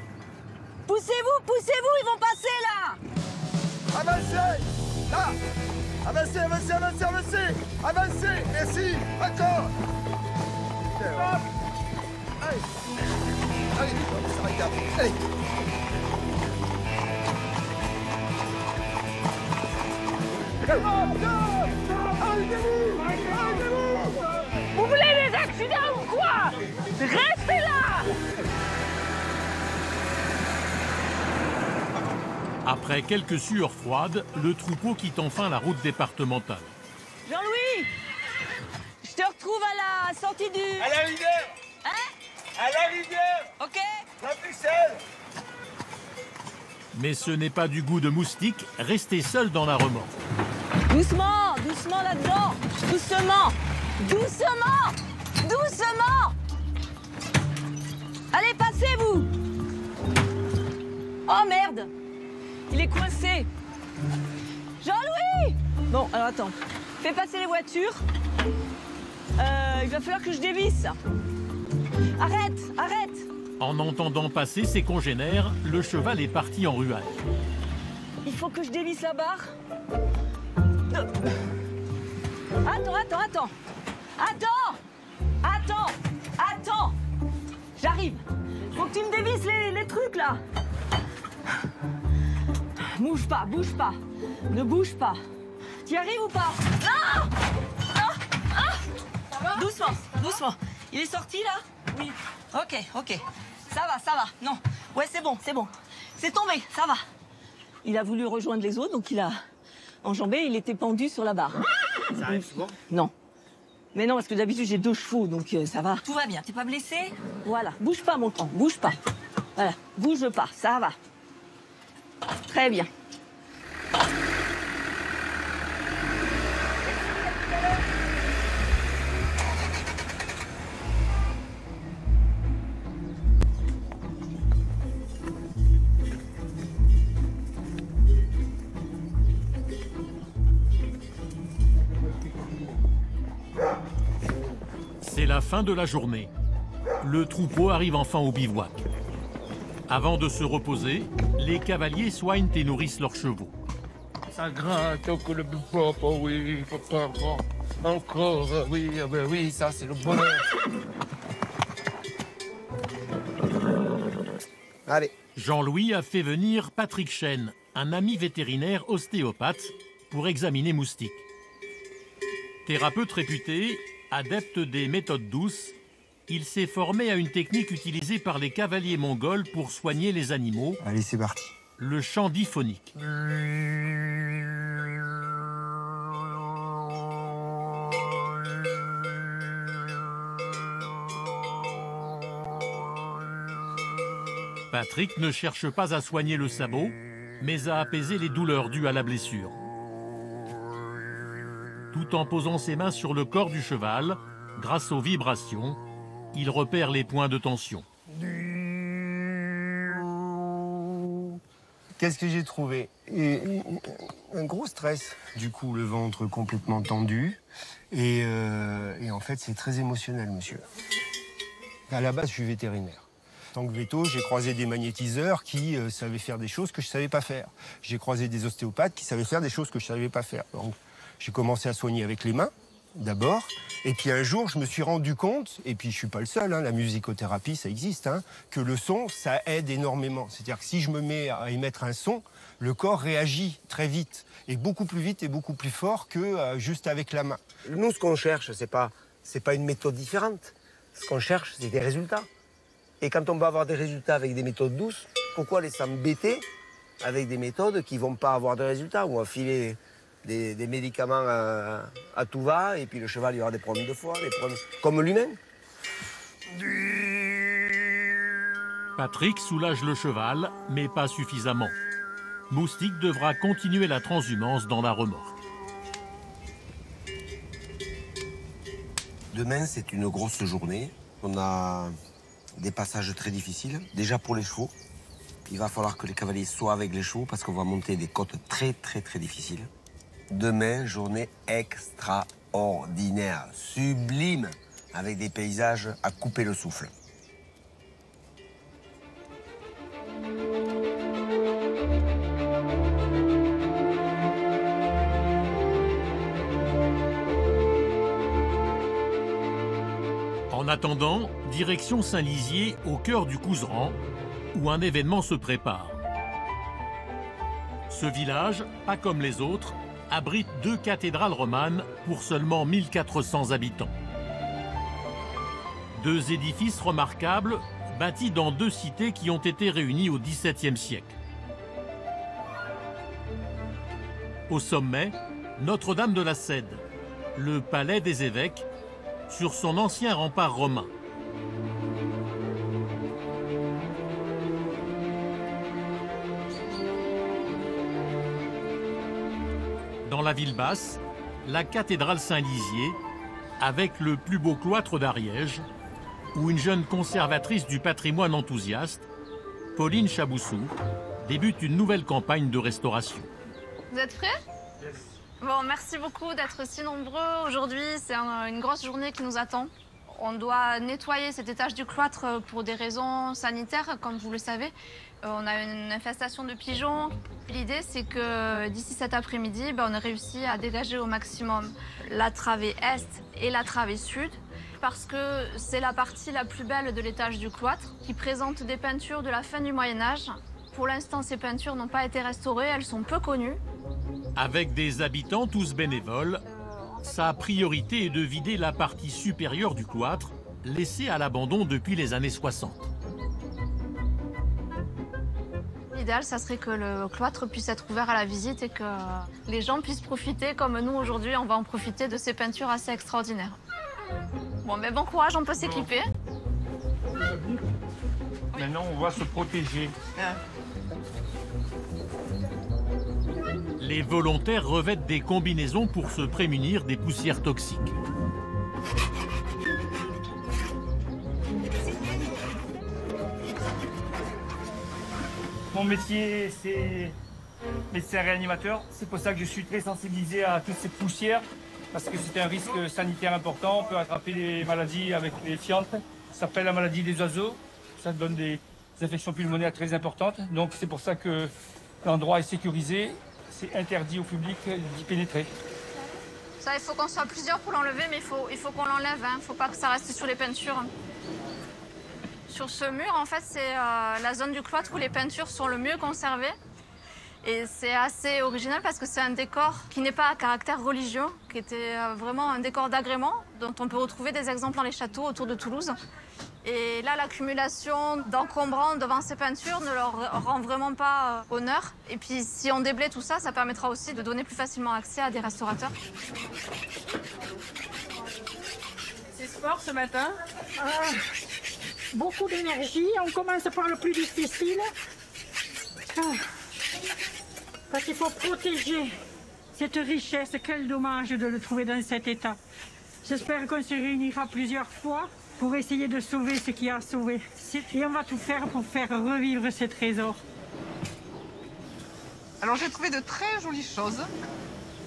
Poussez-vous, poussez-vous, ils vont passer là! Avancez! Là! Avancez, avancez, avancez, avancez! Avancez! Merci! Encore! Stop! Allez! Allez, ça va, regarde! Allez! Arrêtez-vous! Arrêtez-vous! Vous voulez des accidents ou quoi? Restez là! Après quelques sueurs froides, le troupeau quitte enfin la route départementale. Jean-Louis! Je te retrouve à la sortie du... À la rivière! Hein? À la rivière! Ok. La pucelle! Mais ce n'est pas du goût de Moustique, rester seul dans la remorque. Doucement, doucement là-dedans! Doucement! Doucement! Doucement! Allez, passez-vous! Oh merde! Il est coincé! Jean-Louis! Bon, alors attends. Fais passer les voitures. Il va falloir que je dévisse. Arrête! Arrête! En entendant passer ses congénères, le cheval est parti en ruade. Il faut que je dévisse la barre. Attends! Attends! J'arrive! Faut que tu me dévisses les trucs là! Bouge pas! Ne bouge pas! Tu y arrives ou pas? Non! Ah! Doucement, doucement. Il est sorti là? Oui. Ok, ok. Ça va. Non. Ouais, c'est bon. C'est tombé, ça va. Il a voulu rejoindre les autres, donc il a enjambé, il était pendu sur la barre. Ça arrive souvent? Non. Mais non, parce que d'habitude j'ai 2 chevaux, donc ça va. Tout va bien, t'es pas blessé? Voilà, bouge pas mon camp, bouge pas. Voilà, bouge pas, ça va. Très bien. C'est la fin de la journée. Le troupeau arrive enfin au bivouac. Avant de se reposer, les cavaliers soignent et nourrissent leurs chevaux. Ça gratte que le bivouac, oh oui, papa, encore, oui, ben oui, ça c'est le bonheur. Allez. Jean-Louis a fait venir Patrick Chêne, un ami vétérinaire ostéopathe, pour examiner Moustique. Thérapeute réputé, adepte des méthodes douces, il s'est formé à une technique utilisée par les cavaliers mongols pour soigner les animaux. Allez, c'est parti. Le chant diphonique. Patrick ne cherche pas à soigner le sabot, mais à apaiser les douleurs dues à la blessure. Tout en posant ses mains sur le corps du cheval, grâce aux vibrations, il repère les points de tension. Qu'est-ce que j'ai trouvé? Un gros stress. Du coup, le ventre complètement tendu. Et en fait, c'est très émotionnel, monsieur. À la base, je suis vétérinaire. En tant que véto, j'ai croisé des magnétiseurs qui savaient faire des choses que je ne savais pas faire. J'ai croisé des ostéopathes qui savaient faire des choses que je ne savais pas faire. Donc, j'ai commencé à soigner avec les mains, d'abord. Et puis un jour, je me suis rendu compte, et puis je ne suis pas le seul, hein, la musicothérapie, ça existe, hein, que le son, ça aide énormément. C'est-à-dire que si je me mets à émettre un son, le corps réagit très vite, et beaucoup plus vite et beaucoup plus fort que juste avec la main. Nous, ce qu'on cherche, c'est pas une méthode différente. Ce qu'on cherche, c'est des résultats. Et quand on va avoir des résultats avec des méthodes douces, pourquoi les s'embêter avec des méthodes qui ne vont pas avoir de résultats, ou filer des médicaments à tout va, et puis le cheval il aura des problèmes de foie, comme l'humain. Patrick soulage le cheval, mais pas suffisamment. Moustique devra continuer la transhumance dans la remorque. Demain, c'est une grosse journée. On a des passages très difficiles. Déjà pour les chevaux, il va falloir que les cavaliers soient avec les chevaux parce qu'on va monter des côtes très difficiles. Demain, journée extraordinaire, sublime, avec des paysages à couper le souffle. En attendant, direction Saint-Lizier, au cœur du Couserans, où un événement se prépare. Ce village, pas comme les autres, abrite 2 cathédrales romanes pour seulement 1400 habitants. 2 édifices remarquables bâtis dans 2 cités qui ont été réunies au XVIIe siècle. Au sommet, Notre-Dame de la Cède, le palais des évêques, sur son ancien rempart romain. Dans la ville basse, la cathédrale Saint-Lizier, avec le plus beau cloître d'Ariège, où une jeune conservatrice du patrimoine enthousiaste, Pauline Chaboussou, débute une nouvelle campagne de restauration. Vous êtes prêts? Bon, merci beaucoup d'être si nombreux. Aujourd'hui, c'est une grosse journée qui nous attend. On doit nettoyer cet étage du cloître pour des raisons sanitaires, comme vous le savez. On a une infestation de pigeons. L'idée, c'est que d'ici cet après-midi, on a réussi à dégager au maximum la travée est et la travée sud, parce que c'est la partie la plus belle de l'étage du cloître, qui présente des peintures de la fin du Moyen-Âge. Pour l'instant, ces peintures n'ont pas été restaurées, elles sont peu connues. Avec des habitants tous bénévoles, sa priorité est de vider la partie supérieure du cloître, laissée à l'abandon depuis les années 60. L'idéal, ça serait que le cloître puisse être ouvert à la visite et que les gens puissent profiter, comme nous aujourd'hui, on va en profiter de ces peintures assez extraordinaires. Bon, mais bon courage, on peut s'équiper. Maintenant, on va se protéger. Les volontaires revêtent des combinaisons pour se prémunir des poussières toxiques. Mon métier, c'est médecin réanimateur. C'est pour ça que je suis très sensibilisé à toutes ces poussières, parce que c'est un risque sanitaire important. On peut attraper des maladies avec les fientes. Ça s'appelle la maladie des oiseaux. Ça donne des infections pulmonaires très importantes. Donc c'est pour ça que l'endroit est sécurisé. C'est interdit au public d'y pénétrer. Ça, il faut qu'on soit plusieurs pour l'enlever, mais il faut qu'on l'enlève. Il ne faut pas que ça reste sur les peintures. Sur ce mur, en fait, c'est la zone du cloître où les peintures sont le mieux conservées. Et c'est assez original parce que c'est un décor qui n'est pas à caractère religieux, qui était vraiment un décor d'agrément, dont on peut retrouver des exemples dans les châteaux autour de Toulouse. Et là, l'accumulation d'encombrants devant ces peintures ne leur rend vraiment pas honneur. Et puis, si on déblaye tout ça, ça permettra aussi de donner plus facilement accès à des restaurateurs. C'est sport ce matin. Beaucoup d'énergie. On commence par le plus difficile. Parce qu'il faut protéger cette richesse. Quel dommage de le trouver dans cet état. J'espère qu'on se réunira plusieurs fois pour essayer de sauver ce qu'il y a à sauver. Et on va tout faire pour faire revivre ces trésors. Alors j'ai trouvé de très jolies choses.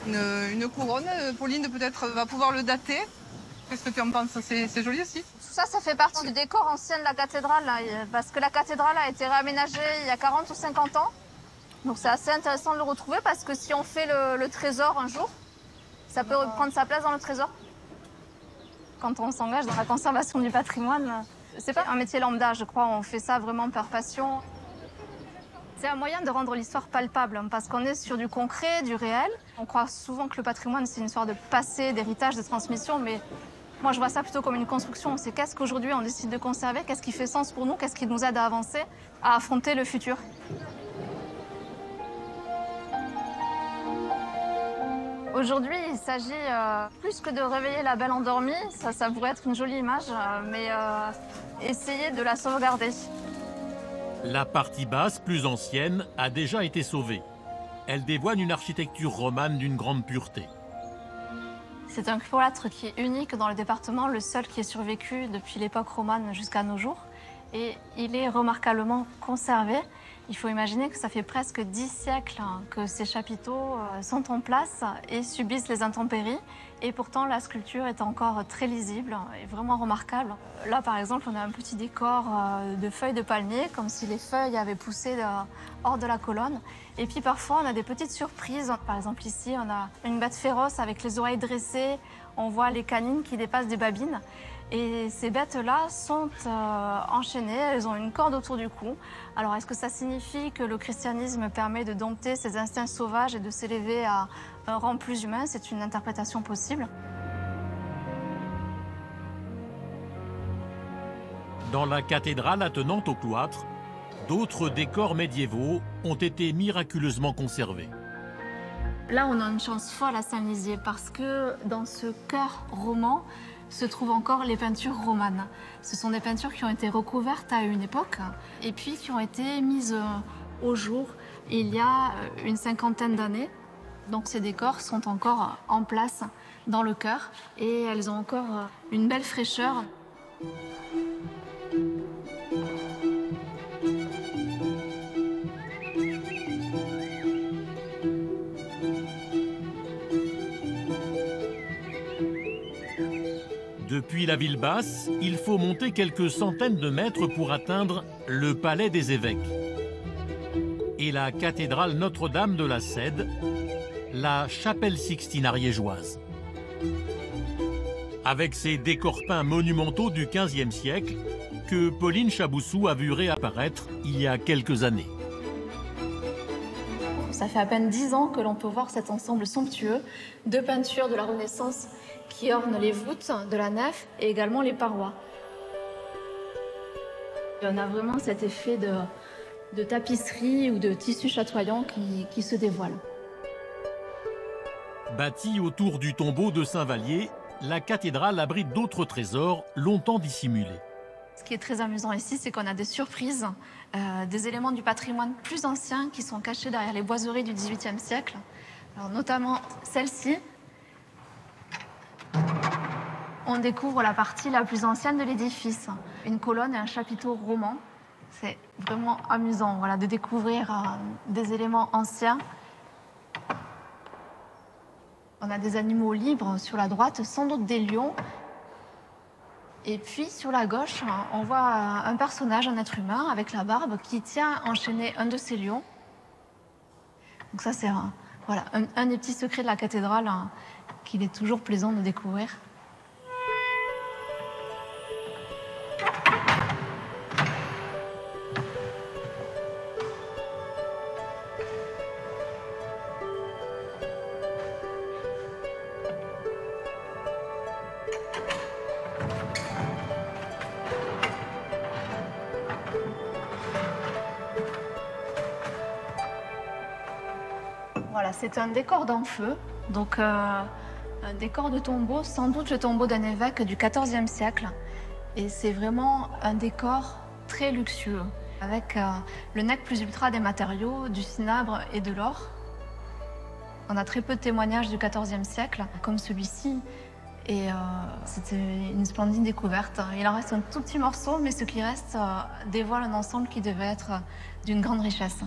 Une couronne. Pauline peut-être va pouvoir le dater. Qu'est-ce que tu en penses? C'est joli aussi. Tout ça, ça fait partie du décor ancien de la cathédrale, là, parce que la cathédrale a été réaménagée il y a 40 ou 50 ans. Donc c'est assez intéressant de le retrouver parce que si on fait le trésor un jour, ça peut reprendre sa place dans le trésor. Quand on s'engage dans la conservation du patrimoine, c'est pas un métier lambda, je crois, on fait ça vraiment par passion. C'est un moyen de rendre l'histoire palpable, parce qu'on est sur du concret, du réel. On croit souvent que le patrimoine, c'est une histoire de passé, d'héritage, de transmission, mais moi, je vois ça plutôt comme une construction. C'est qu'est-ce qu'aujourd'hui on décide de conserver, qu'est-ce qui fait sens pour nous, qu'est-ce qui nous aide à avancer, à affronter le futur. Aujourd'hui, il s'agit plus que de réveiller la belle endormie, ça pourrait être une jolie image, mais essayer de la sauvegarder. La partie basse, plus ancienne, a déjà été sauvée. Elle dévoile une architecture romane d'une grande pureté. C'est un cloître qui est unique dans le département, le seul qui ait survécu depuis l'époque romane jusqu'à nos jours. Et il est remarquablement conservé. Il faut imaginer que ça fait presque 10 siècles que ces chapiteaux sont en place et subissent les intempéries. Et pourtant, la sculpture est encore très lisible et vraiment remarquable. Là, par exemple, on a un petit décor de feuilles de palmier, comme si les feuilles avaient poussé hors de la colonne. Et puis parfois, on a des petites surprises. Par exemple, ici, on a une bête féroce avec les oreilles dressées. On voit les canines qui dépassent des babines. Et ces bêtes-là sont enchaînées, elles ont une corde autour du cou. Alors, est-ce que ça signifie que le christianisme permet de dompter ces instincts sauvages et de s'élever à un rang plus humain? C'est une interprétation possible. Dans la cathédrale attenante au cloître, d'autres décors médiévaux ont été miraculeusement conservés. Là, on a une chance folle à Saint-Lizier parce que dans ce cœur roman se trouvent encore les peintures romanes. Ce sont des peintures qui ont été recouvertes à une époque et puis qui ont été mises au jour il y a une 50aine d'années. Donc ces décors sont encore en place dans le cœur et elles ont encore une belle fraîcheur. Depuis la ville basse, il faut monter quelques centaines de mètres pour atteindre le palais des évêques et la cathédrale Notre-Dame de la Cède, la chapelle Sixtine ariégeoise. Avec ses décors peints monumentaux du XVe siècle que Pauline Chaboussou a vu réapparaître il y a quelques années. Ça fait à peine 10 ans que l'on peut voir cet ensemble somptueux de peintures de la Renaissance qui ornent les voûtes de la nef et également les parois. On a vraiment cet effet de tapisserie ou de tissu chatoyant qui se dévoile. Bâtie autour du tombeau de Saint-Vallier, la cathédrale abrite d'autres trésors longtemps dissimulés. Ce qui est très amusant ici, c'est qu'on a des surprises, des éléments du patrimoine plus anciens qui sont cachés derrière les boiseries du XVIIIe siècle. Alors, notamment celle-ci. On découvre la partie la plus ancienne de l'édifice, une colonne et un chapiteau roman. C'est vraiment amusant, voilà, de découvrir des éléments anciens. On a des animaux libres sur la droite, sans doute des lions. Et puis sur la gauche, on voit un personnage, un être humain avec la barbe qui tient enchaîné un de ces lions. Donc ça c'est voilà, un des petits secrets de la cathédrale qu'il est toujours plaisant de découvrir. Voilà, c'est un décor d'enfeu, donc un décor de tombeau, sans doute le tombeau d'un évêque du XIVe siècle. Et c'est vraiment un décor très luxueux, avec le nec plus ultra des matériaux, du cinabre et de l'or. On a très peu de témoignages du XIVe siècle, comme celui-ci, et c'était une splendide découverte. Il en reste un tout petit morceau, mais ce qui reste dévoile un ensemble qui devait être d'une grande richesse.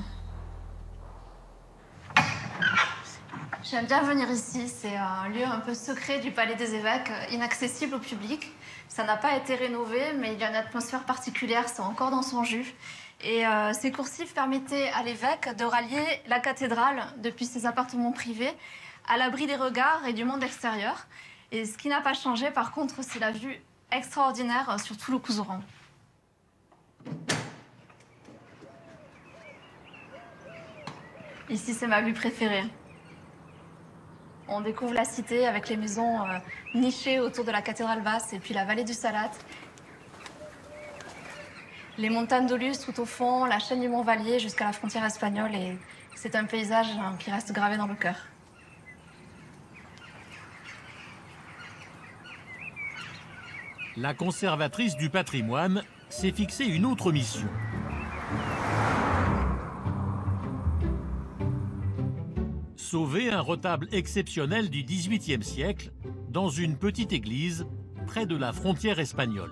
J'aime bien venir ici, c'est un lieu un peu secret du Palais des Évêques, inaccessible au public. Ça n'a pas été rénové, mais il y a une atmosphère particulière, c'est encore dans son jus. Et ces coursives permettaient à l'évêque de rallier la cathédrale depuis ses appartements privés, à l'abri des regards et du monde extérieur. Et ce qui n'a pas changé, par contre, c'est la vue extraordinaire sur tout le Couserans. Ici, c'est ma vue préférée. On découvre la cité avec les maisons nichées autour de la cathédrale basse et puis la vallée du Salat. Les montagnes d'Olus tout au fond, la chaîne du Mont-Vallier jusqu'à la frontière espagnole, et c'est un paysage qui reste gravé dans le cœur. La conservatrice du patrimoine s'est fixée une autre mission. Sauver un retable exceptionnel du XVIIIe siècle dans une petite église près de la frontière espagnole.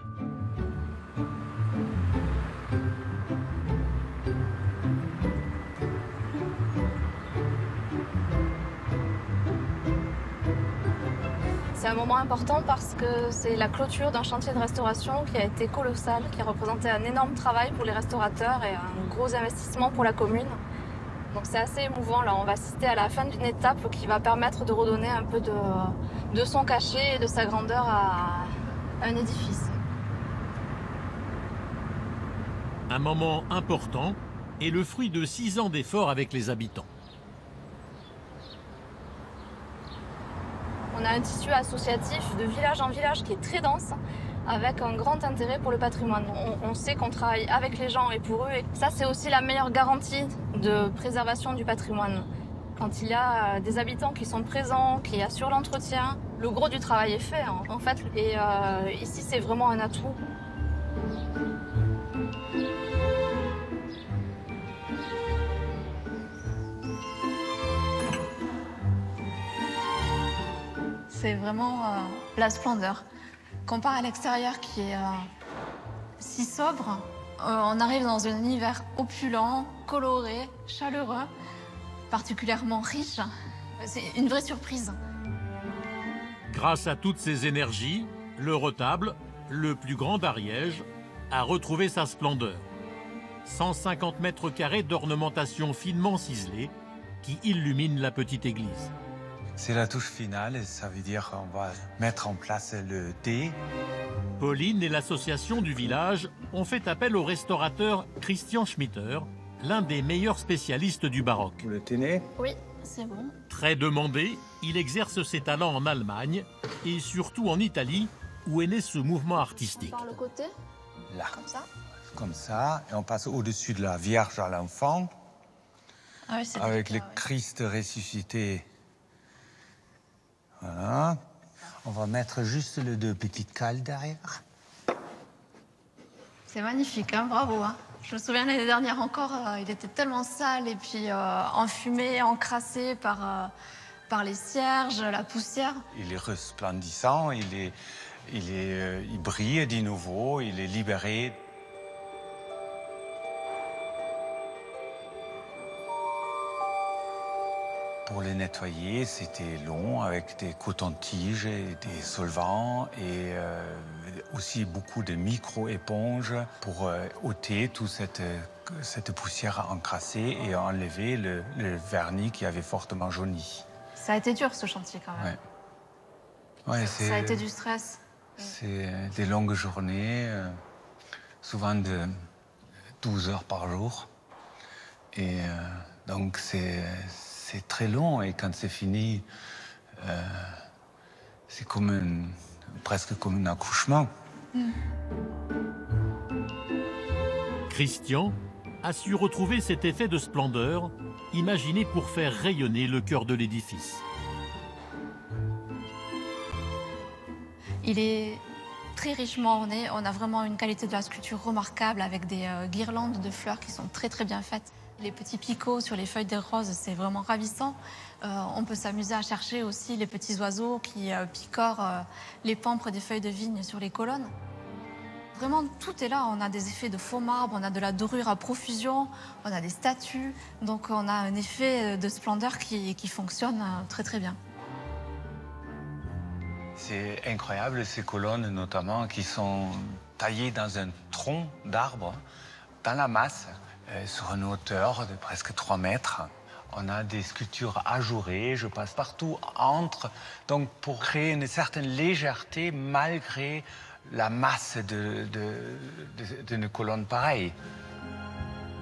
C'est un moment important parce que c'est la clôture d'un chantier de restauration qui a été colossal, qui a représenté un énorme travail pour les restaurateurs et un gros investissement pour la commune. Donc c'est assez émouvant, là on va assister à la fin d'une étape qui va permettre de redonner un peu de son cachet et de sa grandeur à un édifice. Un moment important et le fruit de 6 ans d'efforts avec les habitants. On a un tissu associatif de village en village qui est très dense, avec un grand intérêt pour le patrimoine. On sait qu'on travaille avec les gens et pour eux. Et ça, c'est aussi la meilleure garantie de préservation du patrimoine. Quand il y a des habitants qui sont présents, qui assurent l'entretien, le gros du travail est fait, en fait. Et ici, c'est vraiment un atout. C'est vraiment la splendeur. Comparé à l'extérieur qui est si sobre, on arrive dans un univers opulent, coloré, chaleureux, particulièrement riche. C'est une vraie surprise. Grâce à toutes ces énergies, le retable, le plus grand d'Ariège, a retrouvé sa splendeur. 150 mètres carrés d'ornementation finement ciselée qui illumine la petite église. C'est la touche finale, et ça veut dire qu'on va mettre en place le thé. Pauline et l'association du village ont fait appel au restaurateur Christian Schmitter l'un des meilleurs spécialistes du baroque. Vous le tenez? Oui, c'est bon. Très demandé, il exerce ses talents en Allemagne et surtout en Italie, où est né ce mouvement artistique. Par le côté? Là. Comme ça? Comme ça, et on passe au-dessus de la Vierge à l'enfant, Ah oui, c'est avec délicat, le Christ ressuscité. Voilà. On va mettre juste les 2 petites cales derrière. C'est magnifique, hein, bravo. Hein. Je me souviens l'année dernière encore, il était tellement sale et puis enfumé, encrassé par les cierges, la poussière. Il est resplendissant, il brille de nouveau, il est libéré. Pour les nettoyer, c'était long avec des cotons-tiges et des solvants et aussi beaucoup de micro-éponges pour ôter toute cette poussière encrassée et enlever le vernis qui avait fortement jauni. Ça a été dur ce chantier quand même. Ouais, Ça a été du stress. C'est des longues journées, souvent de 12 heures par jour. Et donc c'est très long et quand c'est fini, c'est presque comme un accouchement. Christian a su retrouver cet effet de splendeur imaginé pour faire rayonner le cœur de l'édifice. Il est très richement orné. On a vraiment une qualité de la sculpture remarquable avec des guirlandes de fleurs qui sont très très bien faites. Les petits picots sur les feuilles des roses, c'est vraiment ravissant. On peut s'amuser à chercher aussi les petits oiseaux qui picorent les pampres des feuilles de vigne sur les colonnes. Vraiment, tout est là. On a des effets de faux marbre, on a de la dorure à profusion, on a des statues. Donc on a un effet de splendeur qui fonctionne très très bien. C'est incroyable, ces colonnes notamment, qui sont taillées dans un tronc d'arbre, dans la masse, sur une hauteur de presque 3 mètres. On a des sculptures ajourées, je passe partout entre, donc pour créer une certaine légèreté malgré la masse d'une colonne pareille.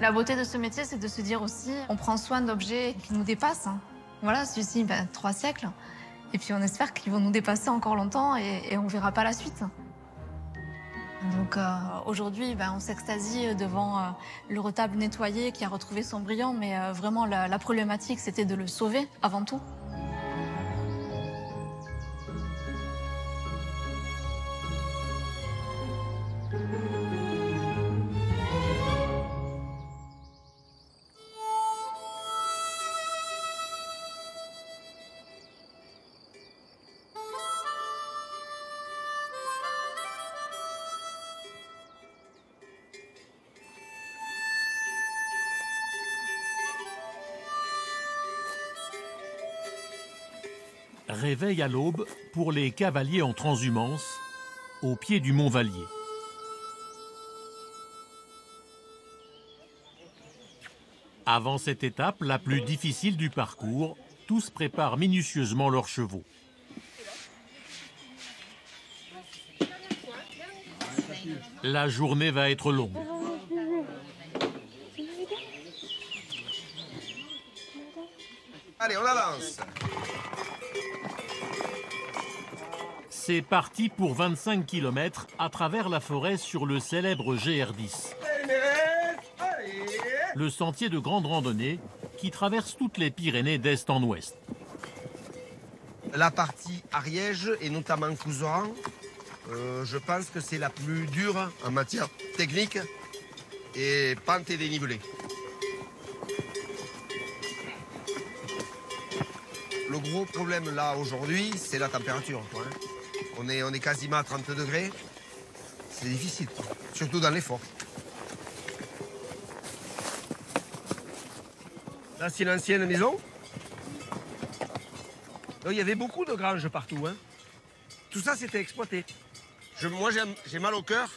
La beauté de ce métier, c'est de se dire aussi, on prend soin d'objets qui nous dépassent. Hein. Voilà, celui-ci, 3 siècles. Et puis on espère qu'ils vont nous dépasser encore longtemps et on ne verra pas la suite. Donc aujourd'hui, on s'extasie devant le retable nettoyé qui a retrouvé son brillant, mais vraiment la problématique, c'était de le sauver avant tout. Réveil à l'aube pour les cavaliers en transhumance, au pied du Mont Vallier. Avant cette étape, la plus difficile du parcours, tous préparent minutieusement leurs chevaux. La journée va être longue. Allez, on avance. C'est parti pour 25 km à travers la forêt sur le célèbre GR10. Le sentier de grande randonnée qui traverse toutes les Pyrénées d'est en ouest. La partie Ariège et notamment Couserans, je pense que c'est la plus dure en matière technique et pente et dénivelé. Le gros problème là aujourd'hui, c'est la température. Quoi, hein. On est quasiment à 30 degrés. C'est difficile, quoi. Surtout dans les forts. Là, c'est l'ancienne maison. Donc, il y avait beaucoup de granges partout. Hein. Tout ça, c'était exploité. Moi, j'ai mal au cœur.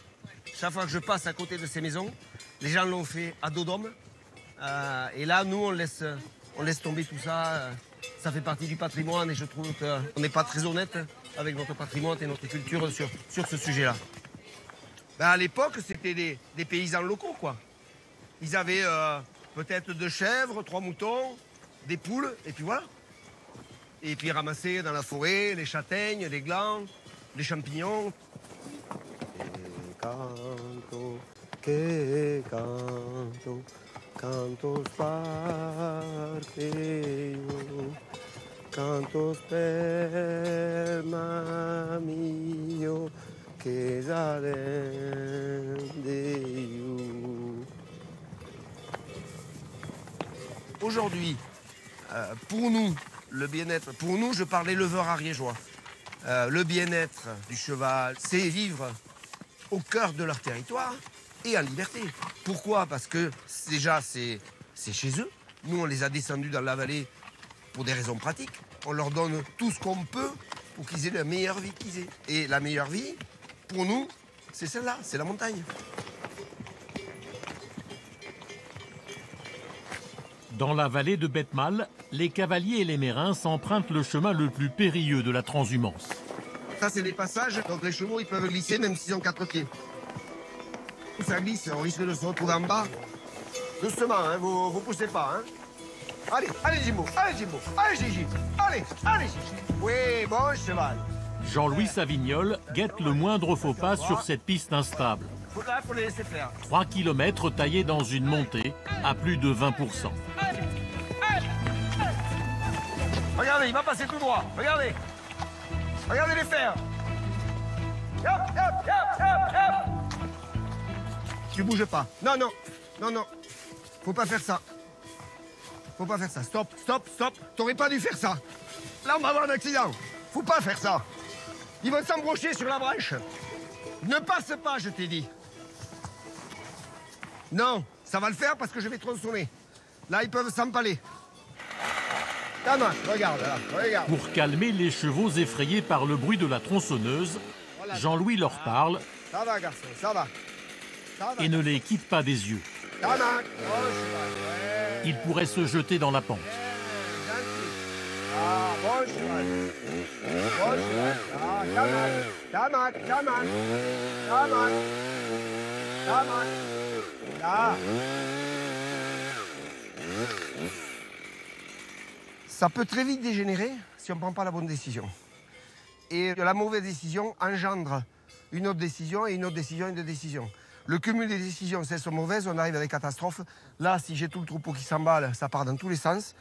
Chaque fois que je passe à côté de ces maisons, les gens l'ont fait à dos d'homme. Et là, nous, on laisse tomber tout ça. Ça fait partie du patrimoine et je trouve qu'on n'est pas très honnête avec notre patrimoine et notre culture sur ce sujet-là. À l'époque, c'était des paysans locaux, quoi. Ils avaient peut-être 2 chèvres, 3 moutons, des poules, et puis voilà. Et puis ramasser dans la forêt les châtaignes, les glands, les champignons. Que canto, cantos parqueio, cantos sperma mio, che zarendeio. Aujourd'hui, pour nous, le bien-être, pour nous, je parle éleveur ariégeois, le bien-être du cheval, c'est vivre au cœur de leur territoire et en liberté. Pourquoi? Parce que déjà, c'est chez eux. Nous, on les a descendus dans la vallée pour des raisons pratiques. On leur donne tout ce qu'on peut pour qu'ils aient la meilleure vie qu'ils aient. Et la meilleure vie, pour nous, c'est celle-là, c'est la montagne. Dans la vallée de Betmal, les cavaliers et les mérins empruntent le chemin le plus périlleux de la transhumance. Ça, c'est des passages, donc les chevaux, ils peuvent glisser même s'ils ont 4 pieds. Ça glisse, on risque de se retrouver en bas. Doucement, hein, vous poussez pas. Hein. Allez, allez Jimbo, allez Jimbo, allez Gigi, allez, allez Gigi. Oui, bon cheval. Jean-Louis Savignol guette le moindre faux pas sur cette piste instable. Faut les laisser faire. 3 km taillés dans une montée à plus de 20%. Regardez, il va passer tout droit. Regardez. Regardez les fers. Hop, hop, hop, hop, hop. Tu bouges pas. Non, non, non, non. Faut pas faire ça. Faut pas faire ça. Stop, stop, stop. T'aurais pas dû faire ça. Là, on va avoir un accident. Faut pas faire ça. Ils vont s'embrocher sur la branche. Ne passe pas, je t'ai dit. Non, ça va le faire parce que je vais tronçonner. Là, ils peuvent s'empaler. Tamac, regarde, là, regarde. Pour calmer les chevaux effrayés par le bruit de la tronçonneuse, Jean-Louis leur parle. Ça va, garçon, ça va. Et ne les quitte pas des yeux. Tamac, ouais. Il pourrait se jeter dans la pente. Ah, bon cheval. Bon cheval. Ah, Tamac, Tamac, Tamac. Tamac. Tamac. Ah. Ça peut très vite dégénérer si on ne prend pas la bonne décision. Et la mauvaise décision engendre une autre décision et une autre décision et une décision. Le cumul des décisions, si elles sont mauvaises, on arrive à des catastrophes. Là, si j'ai tout le troupeau qui s'emballe, ça part dans tous les sens.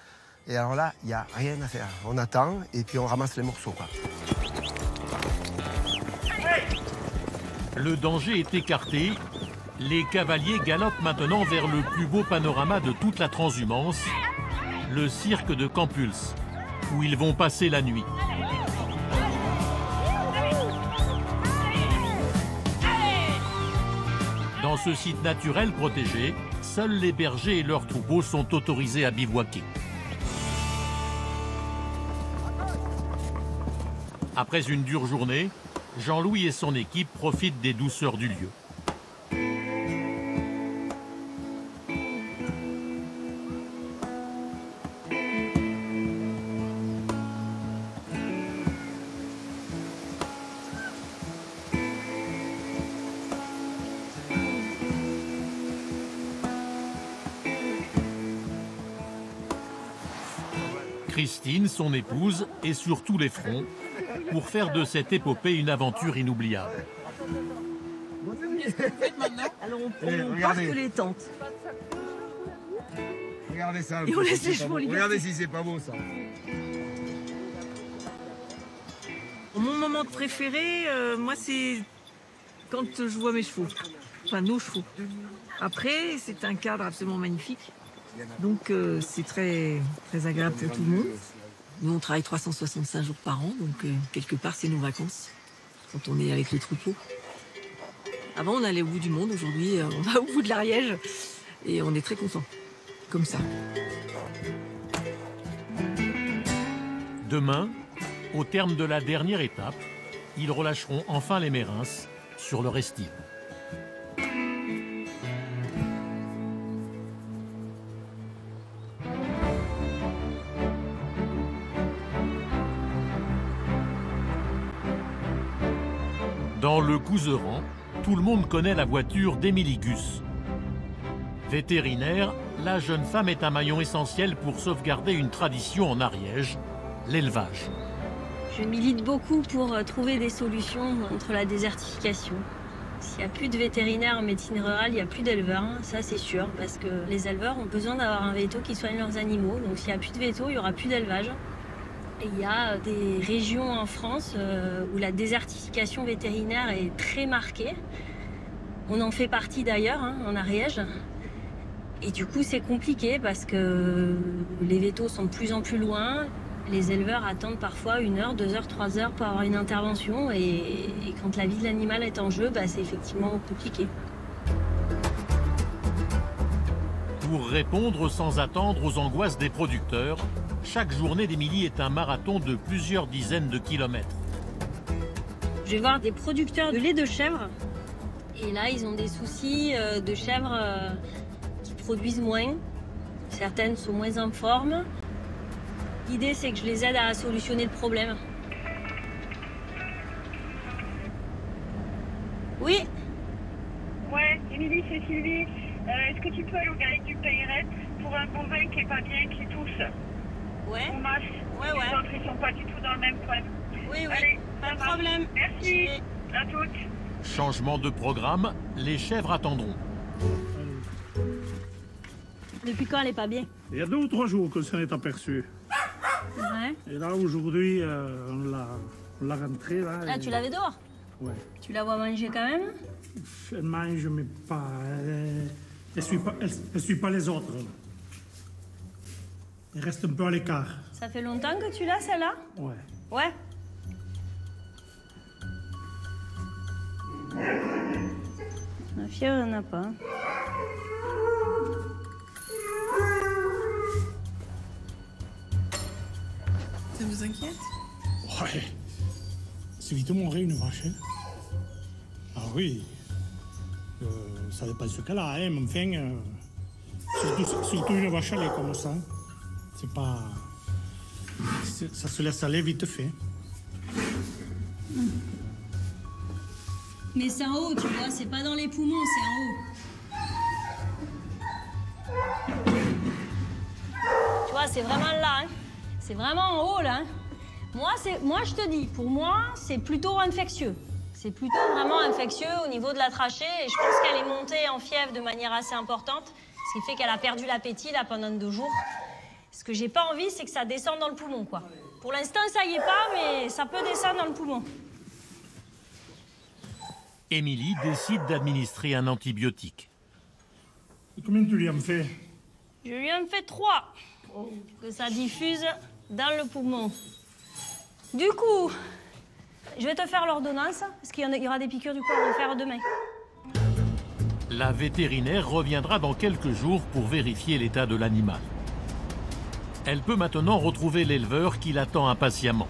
Et alors là, il n'y a rien à faire. On attend et puis on ramasse les morceaux, quoi. Le danger est écarté. Les cavaliers galopent maintenant vers le plus beau panorama de toute la transhumance, le cirque de Campulse, où ils vont passer la nuit. Dans ce site naturel protégé, seuls les bergers et leurs troupeaux sont autorisés à bivouaquer. Après une dure journée, Jean-Louis et son équipe profitent des douceurs du lieu. Christine, son épouse, est sur tous les fronts pour faire de cette épopée une aventure inoubliable. Alors on part que les tentes. Regardez ça. Et on laisse les chevaux libres. Regardez si c'est pas beau ça. Mon moment préféré, moi, c'est quand je vois mes chevaux, enfin nos chevaux. Après, c'est un cadre absolument magnifique, donc c'est très, très agréable pour tout le monde. Nous, on travaille 365 jours par an, donc quelque part, c'est nos vacances quand on est avec le troupeau. Avant, on allait au bout du monde. Aujourd'hui, on va au bout de l'Ariège et on est très contents, comme ça. Demain, au terme de la dernière étape, ils relâcheront enfin les mérins sur leur estime. Dans le Couserans, tout le monde connaît la voiture d'Émilie Gus. Vétérinaire, la jeune femme est un maillon essentiel pour sauvegarder une tradition en Ariège, l'élevage. Je milite beaucoup pour trouver des solutions contre la désertification. S'il n'y a plus de vétérinaires en médecine rurale, il n'y a plus d'éleveurs, ça c'est sûr, parce que les éleveurs ont besoin d'avoir un véto qui soigne leurs animaux. Donc s'il n'y a plus de véto, il n'y aura plus d'élevage. Et il y a des régions en France où la désertification vétérinaire est très marquée. On en fait partie d'ailleurs, en Ariège. Et du coup, c'est compliqué parce que les vétos sont de plus en plus loin. Les éleveurs attendent parfois 1 heure, 2 heures, 3 heures pour avoir une intervention. Et quand la vie de l'animal est en jeu, c'est effectivement compliqué. Pour répondre sans attendre aux angoisses des producteurs, chaque journée d'Émilie est un marathon de plusieurs dizaines de kilomètres. Je vais voir des producteurs de lait de chèvre. Et là, ils ont des soucis de chèvres qui produisent moins. Certaines sont moins en forme. L'idée, c'est que je les aide à solutionner le problème. Oui? Ouais, Émilie, c'est Sylvie. Est-ce que tu peux aller au garrigue du Payeret pour un bovin qui est pas bien, qui tousse? Ouais. Au masse. Ouais. Les autres, ils sont pas du tout dans le même point. Oui, Allez, pas de problème. Merci. À toutes. Changement de programme, les chèvres attendront. Depuis quand elle est pas bien? Il y a 2 ou 3 jours que ça est aperçu. Ouais. Et là, aujourd'hui, on l'a rentrée. Là, Ah, tu l'avais dehors? Ouais. Tu la vois manger quand même? Elle mange, mais pas... Elle suit pas les autres. Là. Elle reste un peu à l'écart. Ça fait longtemps que tu l'as, celle-là? Ouais. Ouais. La fièvre, il n'y en a pas. Ça vous inquiète? Ouais. C'est vite mourir une vache. Hein. Ah oui. Ça dépend ce qu'elle a, hein, mais enfin... surtout une vache, elle est comme ça. C'est pas... Ça se laisse aller vite fait. Mais c'est en haut, tu vois, c'est pas dans les poumons, c'est en haut. Tu vois, c'est vraiment là, hein. C'est vraiment en haut, là. Hein. Moi, je te dis, pour moi, c'est plutôt infectieux. C'est plutôt vraiment infectieux au niveau de la trachée. Et je pense qu'elle est montée en fièvre de manière assez importante, ce qui fait qu'elle a perdu l'appétit, là, pendant 2 jours. Ce que j'ai pas envie, c'est que ça descende dans le poumon, quoi. Pour l'instant, ça y est pas, mais ça peut descendre dans le poumon. Émilie décide d'administrer un antibiotique. Combien tu lui en fais? Je lui en fais 3, que ça diffuse dans le poumon. Du coup, je vais te faire l'ordonnance, parce qu'il y aura des piqûres, du coup, à refaire demain. La vétérinaire reviendra dans quelques jours pour vérifier l'état de l'animal. Elle peut maintenant retrouver l'éleveur qui l'attend impatiemment.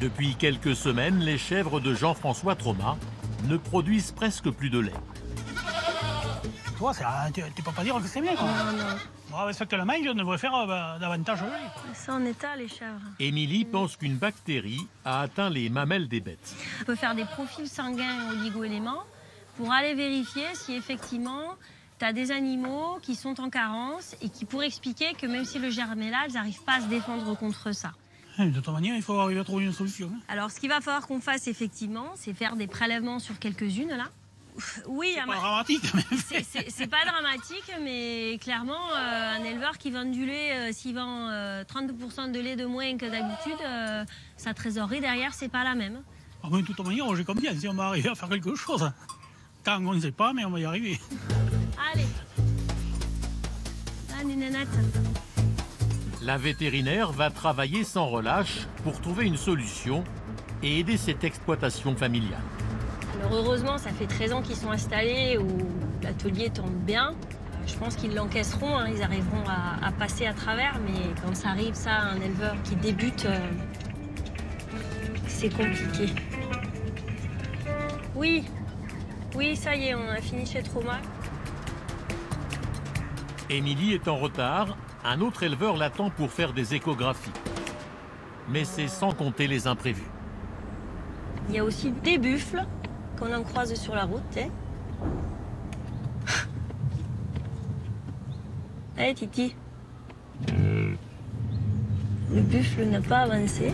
Depuis quelques semaines, les chèvres de Jean-François Troma ne produisent presque plus de lait. Toi, tu peux pas dire que c'est bien, quoi. Non. Bon, avec ce que le mail devrait faire davantage de lait. C'est en état, les chèvres. Émilie pense qu'une bactérie a atteint les mamelles des bêtes. On peut faire des profils sanguins oligo-éléments pour aller vérifier si effectivement tu as des animaux qui sont en carence et qui pourraient expliquer que même si le germe est là, ils n'arrivent pas à se défendre contre ça. De toute manière, il faut arriver à trouver une solution. Hein. Alors, ce qu'il va falloir qu'on fasse effectivement, c'est faire des prélèvements sur quelques-unes là. Oui, c'est pas dramatique. C'est pas dramatique, mais clairement, un éleveur qui vend du lait, s'il vend 30% de lait de moins que d'habitude, sa trésorerie derrière, c'est pas la même. Ah, mais de toute manière, j'ai confiance si on va arriver à faire quelque chose. Tant on ne sait pas, mais on va y arriver. Allez. Allez, nénette. La vétérinaire va travailler sans relâche pour trouver une solution et aider cette exploitation familiale. Alors heureusement, ça fait 13 ans qu'ils sont installés, où l'atelier tourne bien. Je pense qu'ils l'encaisseront, hein, ils arriveront à passer à travers, mais quand ça arrive, ça, un éleveur qui débute, c'est compliqué. Oui, ça y est, on a fini chez Troma. Émilie est en retard, un autre éleveur l'attend pour faire des échographies. Mais c'est sans compter les imprévus. Il y a aussi des buffles qu'on en croise sur la route. Allez, Titi. Le buffle n'a pas avancé.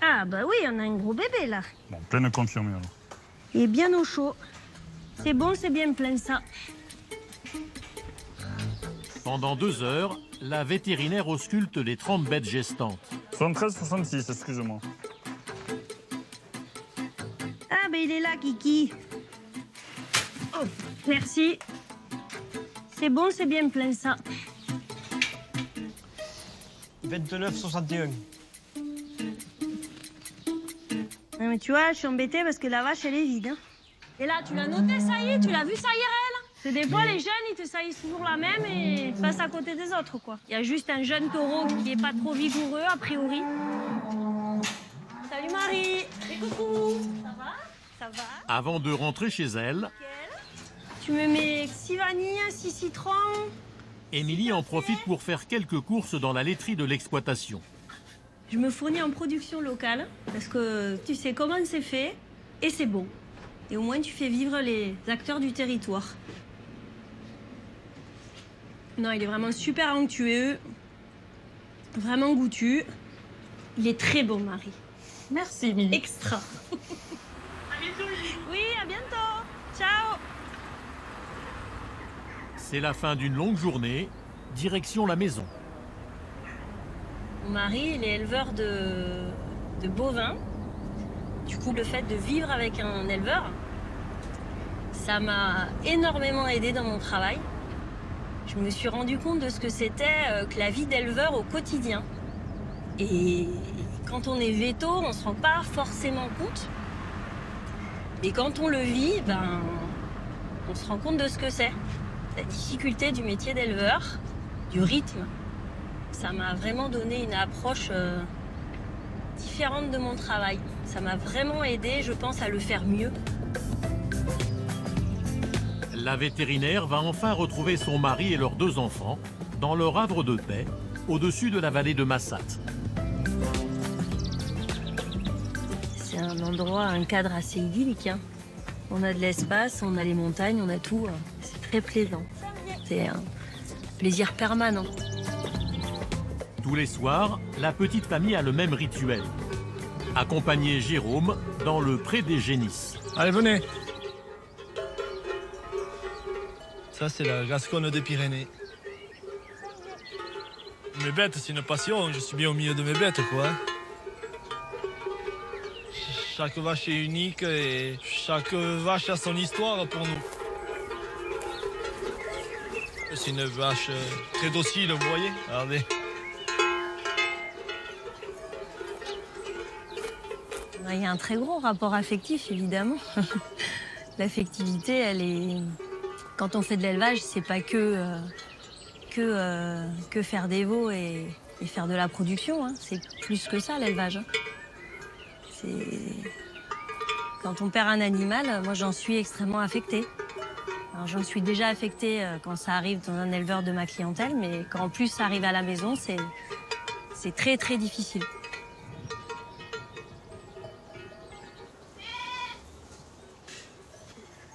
Ah bah oui, on a un gros bébé là. Bon, pleine confirmée alors. Il est bien au chaud. C'est bon, c'est bien plein ça. Pendant 2 heures, la vétérinaire ausculte les 30 bêtes gestantes. 73-66, excusez-moi. Ah ben il est là, Kiki. Oh, merci. C'est bon, c'est bien plein ça. 29-61. Non mais tu vois, je suis embêtée parce que la vache, elle est vide. Hein. Et là, tu l'as noté, ça y est, tu l'as vu, ça y est, c'est des fois, les jeunes, ils te saillissent toujours la même et passent à côté des autres, quoi. Il y a juste un jeune taureau qui est pas trop vigoureux, a priori. Salut Marie. Et coucou. Ça va? Ça va? Avant de rentrer chez elle, Tu me mets 6 vanilles, 6 citrons. Émilie en profite pour faire quelques courses dans la laiterie de l'exploitation. Je me fournis en production locale parce que tu sais comment c'est fait et c'est bon. Et au moins, tu fais vivre les acteurs du territoire. Non, il est vraiment super onctueux, vraiment goûtu. Il est très bon, Marie. Merci, Émilie. Extra. Oui, à bientôt. Ciao. C'est la fin d'une longue journée, direction la maison. Mon mari, il est éleveur de bovins. Du coup, le fait de vivre avec un éleveur, ça m'a énormément aidé dans mon travail. Je me suis rendu compte de ce que c'était que la vie d'éleveur au quotidien. Et quand on est véto, on se rend pas forcément compte. Et quand on le vit, ben, on se rend compte de ce que c'est. La difficulté du métier d'éleveur, du rythme. Ça m'a vraiment donné une approche différente de mon travail. Ça m'a vraiment aidé, je pense, à le faire mieux. La vétérinaire va enfin retrouver son mari et leurs 2 enfants dans leur havre de paix, au-dessus de la vallée de Massat. C'est un endroit, un cadre assez idyllique. Hein. On a de l'espace, on a les montagnes, on a tout. C'est très plaisant. C'est un plaisir permanent. Tous les soirs, la petite famille a le même rituel. Accompagner Jérôme dans le pré des Génisses. Allez, venez. Ça, c'est la Gasconne des Pyrénées. Mes bêtes, c'est une passion. Je suis bien au milieu de mes bêtes, quoi. Chaque vache est unique et chaque vache a son histoire pour nous. C'est une vache très docile, vous voyez. Regardez. Il y a un très gros rapport affectif, évidemment. L'affectivité, elle est... Quand on fait de l'élevage, c'est pas que faire des veaux et faire de la production. Hein. C'est plus que ça, l'élevage. Hein. Quand on perd un animal, moi, j'en suis extrêmement affectée. Alors, j'en suis déjà affectée quand ça arrive dans un éleveur de ma clientèle, mais quand en plus ça arrive à la maison, c'est très, très difficile.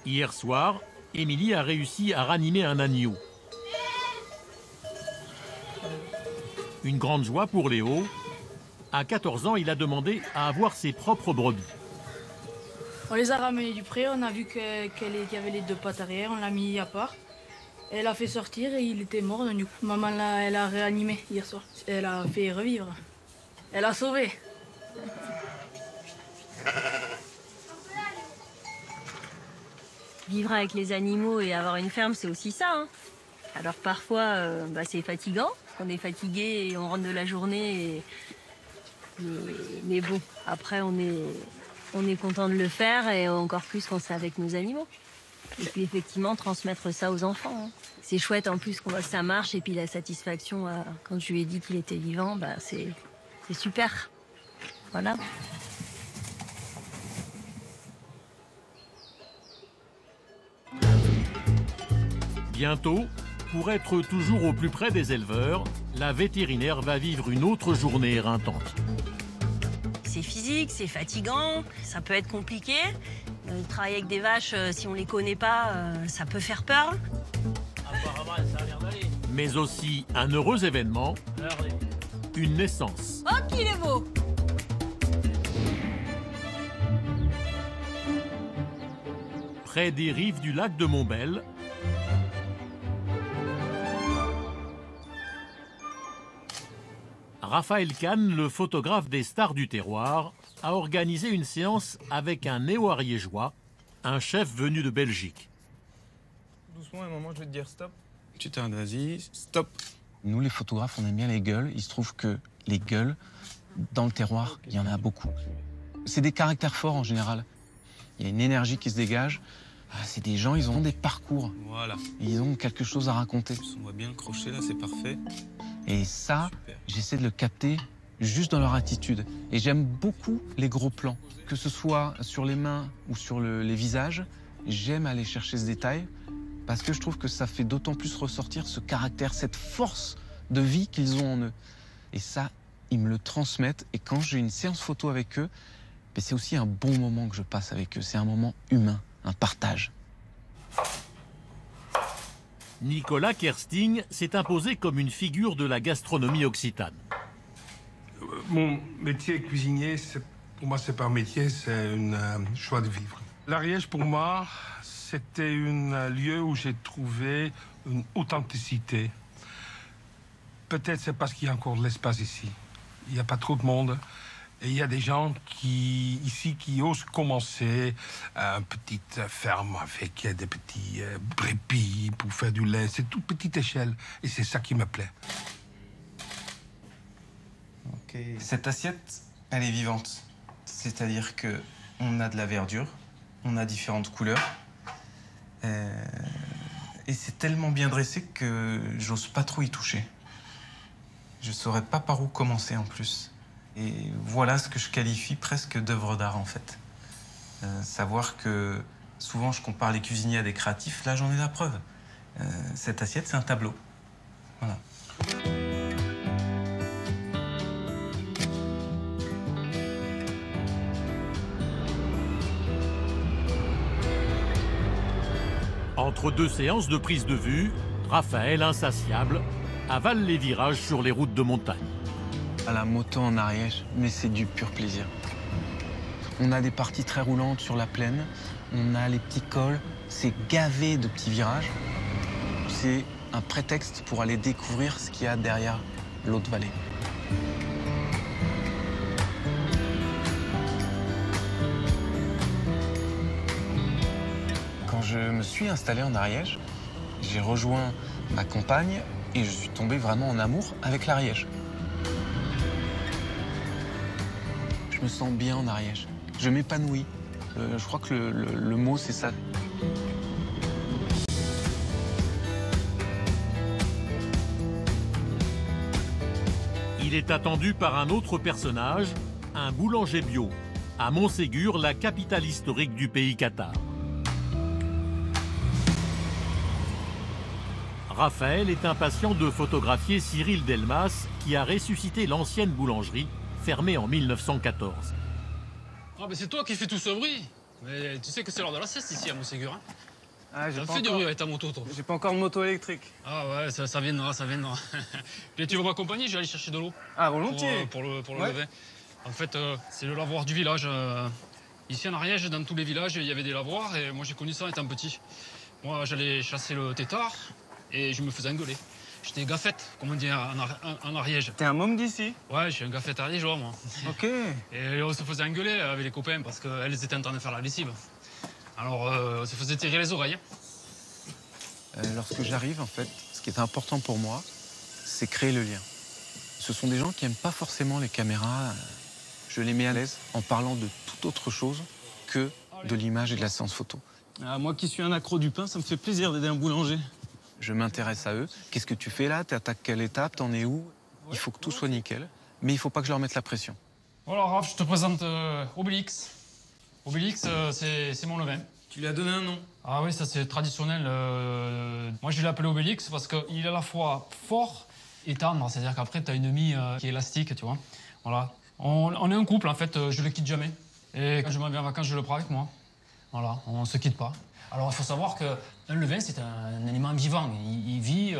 Hier soir, Émilie a réussi à ranimer un agneau. Une grande joie pour Léo. À 14 ans, il a demandé à avoir ses propres brebis. On les a ramenés du pré, on a vu qu'il y avait les 2 pattes arrière, on l'a mis à part. Elle a fait sortir et il était mort. Du coup, maman, elle a réanimé hier soir. Elle a fait revivre. Elle a sauvé. Vivre avec les animaux et avoir une ferme, c'est aussi ça. Hein. Alors parfois, c'est fatigant. On est fatigué et on rentre de la journée. Mais bon, après, on est content de le faire et encore plus quand c'est avec nos animaux. Et puis effectivement, transmettre ça aux enfants. Hein. C'est chouette en plus qu'on voit que ça marche et puis la satisfaction, quand je lui ai dit qu'il était vivant, c'est super. Voilà. Bientôt, Pour être toujours au plus près des éleveurs, la vétérinaire va vivre une autre journée éreintante. C'est physique, c'est fatigant, ça peut être compliqué. Travailler avec des vaches, si on les connaît pas, ça peut faire peur. Apparemment, ça a l'air d'aller. Mais aussi un heureux événement, une naissance. Oh, qu'il est beau! Près des rives du lac de Montbel, Raphaël Kahn, le photographe des stars du terroir, a organisé une séance avec un néo-ariégeois, un chef venu de Belgique. Doucement, à un moment, je vais te dire stop. Tu t'arrêtes, vas-y, stop. Nous, les photographes, on aime bien les gueules. Il se trouve que les gueules, dans le terroir, il y en a beaucoup. C'est des caractères forts en général. Il y a une énergie qui se dégage. C'est des gens, ils ont des parcours. Voilà. Ils ont quelque chose à raconter. On voit bien le crochet, là, c'est parfait. Et ça, j'essaie de le capter juste dans leur attitude. Et j'aime beaucoup les gros plans. Que ce soit sur les mains ou sur les visages, j'aime aller chercher ce détail parce que je trouve que ça fait d'autant plus ressortir ce caractère, cette force de vie qu'ils ont en eux. Et ça, ils me le transmettent. Et quand j'ai une séance photo avec eux, c'est aussi un bon moment que je passe avec eux. C'est un moment humain, un partage. Nicolas Kersting s'est imposé comme une figure de la gastronomie occitane. Mon métier cuisinier, pour moi, c'est pas un métier, c'est un choix de vivre. L'Ariège, pour moi, c'était un lieu où j'ai trouvé une authenticité. Peut-être c'est parce qu'il y a encore de l'espace ici. Il n'y a pas trop de monde. Et il y a des gens ici qui osent commencer une petite ferme avec des petits brebis pour faire du lait. C'est toute petite échelle et c'est ça qui me plaît. Okay. Cette assiette, elle est vivante. C'est-à-dire qu'on a de la verdure, on a différentes couleurs. Et c'est tellement bien dressé que j'ose pas trop y toucher. Je saurais pas par où commencer en plus. Et voilà ce que je qualifie presque d'œuvre d'art, en fait. Savoir que souvent, je compare les cuisiniers à des créatifs. Là, j'en ai la preuve. Cette assiette, c'est un tableau. Voilà. Entre deux séances de prise de vue, Raphaël, insatiable, avale les virages sur les routes de montagne. À la moto en Ariège, mais c'est du pur plaisir. On a des parties très roulantes sur la plaine, on a les petits cols, c'est gavé de petits virages. C'est un prétexte pour aller découvrir ce qu'il y a derrière l'autre vallée. Quand je me suis installé en Ariège, j'ai rejoint ma compagne et je suis tombé vraiment en amour avec l'Ariège. Je me sens bien en Ariège. Je m'épanouis. Je crois que le mot, c'est ça. Il est attendu par un autre personnage, un boulanger bio, à Montségur, la capitale historique du pays cathare. Raphaël est impatient de photographier Cyril Delmas, qui a ressuscité l'ancienne boulangerie, fermée en 1914. Ah, mais c'est toi qui fais tout ce bruit. Mais tu sais que c'est l'heure de la sieste ici à Montségur, hein? Ah, t'as fait du bruit avec ta moto, toi. J'ai pas encore de moto électrique. Ah ouais, ça viendra, ça viendra. Puis tu veux m'accompagner, je vais aller chercher de l'eau. Ah, volontiers. Pour le ouais. levain. En fait, c'est le lavoir du village. Ici en Ariège, dans tous les villages, il y avait des lavoirs et moi j'ai connu ça étant petit. Moi, j'allais chasser le tétard et je me faisais engueuler. J'étais gaffette, comme on dit en Ariège. T'es un môme d'ici? Ouais, je suis un gaffette ariégeois, moi. Ok. Et on se faisait engueuler avec les copains parce qu'elles étaient en train de faire la lessive. Alors, on se faisait tirer les oreilles. Lorsque j'arrive, en fait, ce qui est important pour moi, c'est créer le lien. Ce sont des gens qui n'aiment pas forcément les caméras. Je les mets à l'aise en parlant de toute autre chose que de l'image et de la séance photo. Ah, moi qui suis un accro du pain, ça me fait plaisir d'aider un boulanger. Je m'intéresse à eux. Qu'est-ce que tu fais là? Tu attaques quelle étape? T'en es où? Il faut que tout soit nickel, mais il faut pas que je leur mette la pression. Voilà, Raph, je te présente Obélix. Obélix, c'est mon levain. Tu lui as donné un nom? Ah oui, ça c'est traditionnel. Moi je l'ai appelé Obélix parce qu'il est à la fois fort et tendre. C'est-à-dire qu'après tu as une mie qui est élastique, tu vois. Voilà. On est un couple en fait, je le quitte jamais. Et quand je m'en vais en vacances, je le prends avec moi. Voilà, on se quitte pas. Alors il faut savoir qu'un levain c'est un animal vivant. Il vit,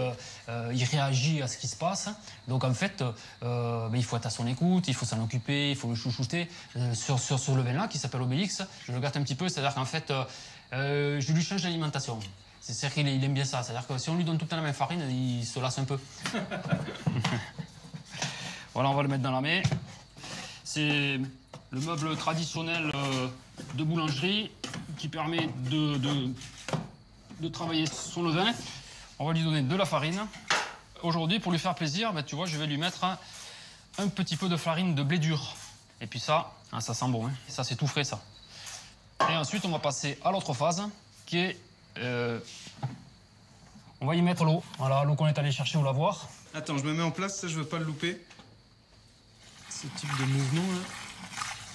il réagit à ce qui se passe. Donc en fait, il faut être à son écoute, il faut s'en occuper, il faut le chouchouter. Sur ce levain-là qui s'appelle Obélix, je le gâte un petit peu, c'est-à-dire qu'en fait, je lui change l'alimentation. C'est-à-dire qu'il aime bien ça. C'est-à-dire que si on lui donne tout le temps la même farine, il se lasse un peu. Voilà, on va le mettre dans la main. C'est le meuble traditionnel de boulangerie qui permet de travailler son levain. On va lui donner de la farine. Aujourd'hui, pour lui faire plaisir, tu vois, je vais lui mettre un petit peu de farine de blé dur. Et puis ça sent bon. Hein. Ça, c'est tout frais, ça. Et ensuite, on va passer à l'autre phase, qui est... on va y mettre l'eau. Voilà, l'eau qu'on est allé chercher au lavoir. Attends, je me mets en place, ça, je veux pas le louper. Ce type de mouvement, là.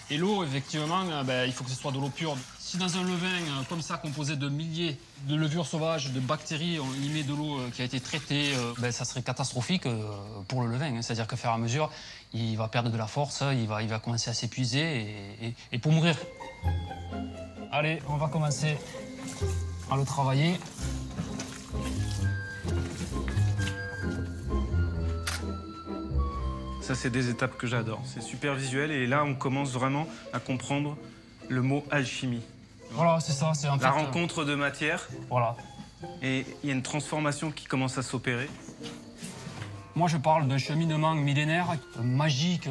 Et l'eau, effectivement, il faut que ce soit de l'eau pure. Si dans un levain comme ça, composé de milliers de levures sauvages, de bactéries, on y met de l'eau qui a été traitée, ça serait catastrophique pour le levain. Hein. C'est-à-dire qu'à fur et à mesure, il va perdre de la force, il va commencer à s'épuiser et pour mourir. Allez, on va commencer à le travailler. Ça, c'est des étapes que j'adore. C'est super visuel et là, on commence vraiment à comprendre le mot alchimie. Voilà, c'est ça. C'est la rencontre de matière. Voilà. Et il y a une transformation qui commence à s'opérer. Moi, je parle d'un cheminement millénaire, magique,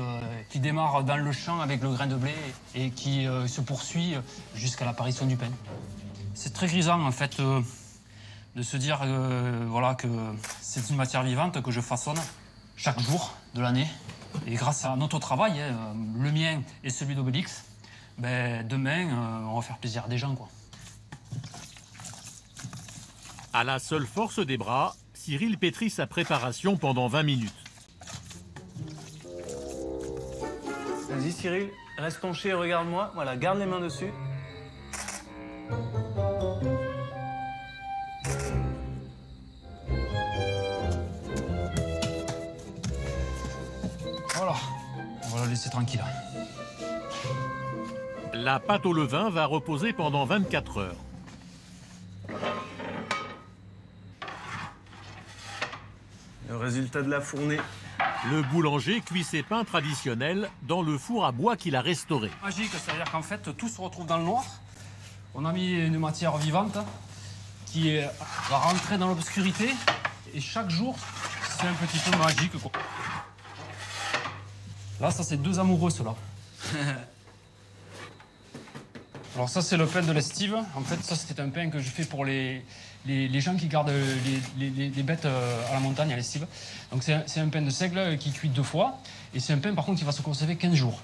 qui démarre dans le champ avec le grain de blé et qui se poursuit jusqu'à l'apparition du pain. C'est très grisant, en fait, de se dire que c'est une matière vivante que je façonne chaque jour de l'année. Et grâce à notre travail, le mien et celui d'Obélix, demain, on va faire plaisir à des gens, quoi. À la seule force des bras, Cyril pétrit sa préparation pendant 20 minutes. Vas-y Cyril, reste penché et regarde-moi. Voilà, garde les mains dessus. Voilà, on va la laisser tranquille. La pâte au levain va reposer pendant 24 heures. Le résultat de la fournée. Le boulanger cuit ses pains traditionnels dans le four à bois qu'il a restauré. Magique, c'est-à-dire qu'en fait, tout se retrouve dans le noir. On a mis une matière vivante qui va rentrer dans l'obscurité. Et chaque jour, c'est un petit peu magique, quoi. Là, ça, c'est deux amoureux, ceux-là. Alors ça, c'est le pain de l'estive. En fait, ça, c'était un pain que je fais pour les gens qui gardent les bêtes à la montagne, à l'estive. Donc c'est un pain de seigle qui cuit 2 fois. Et c'est un pain, par contre, qui va se conserver 15 jours.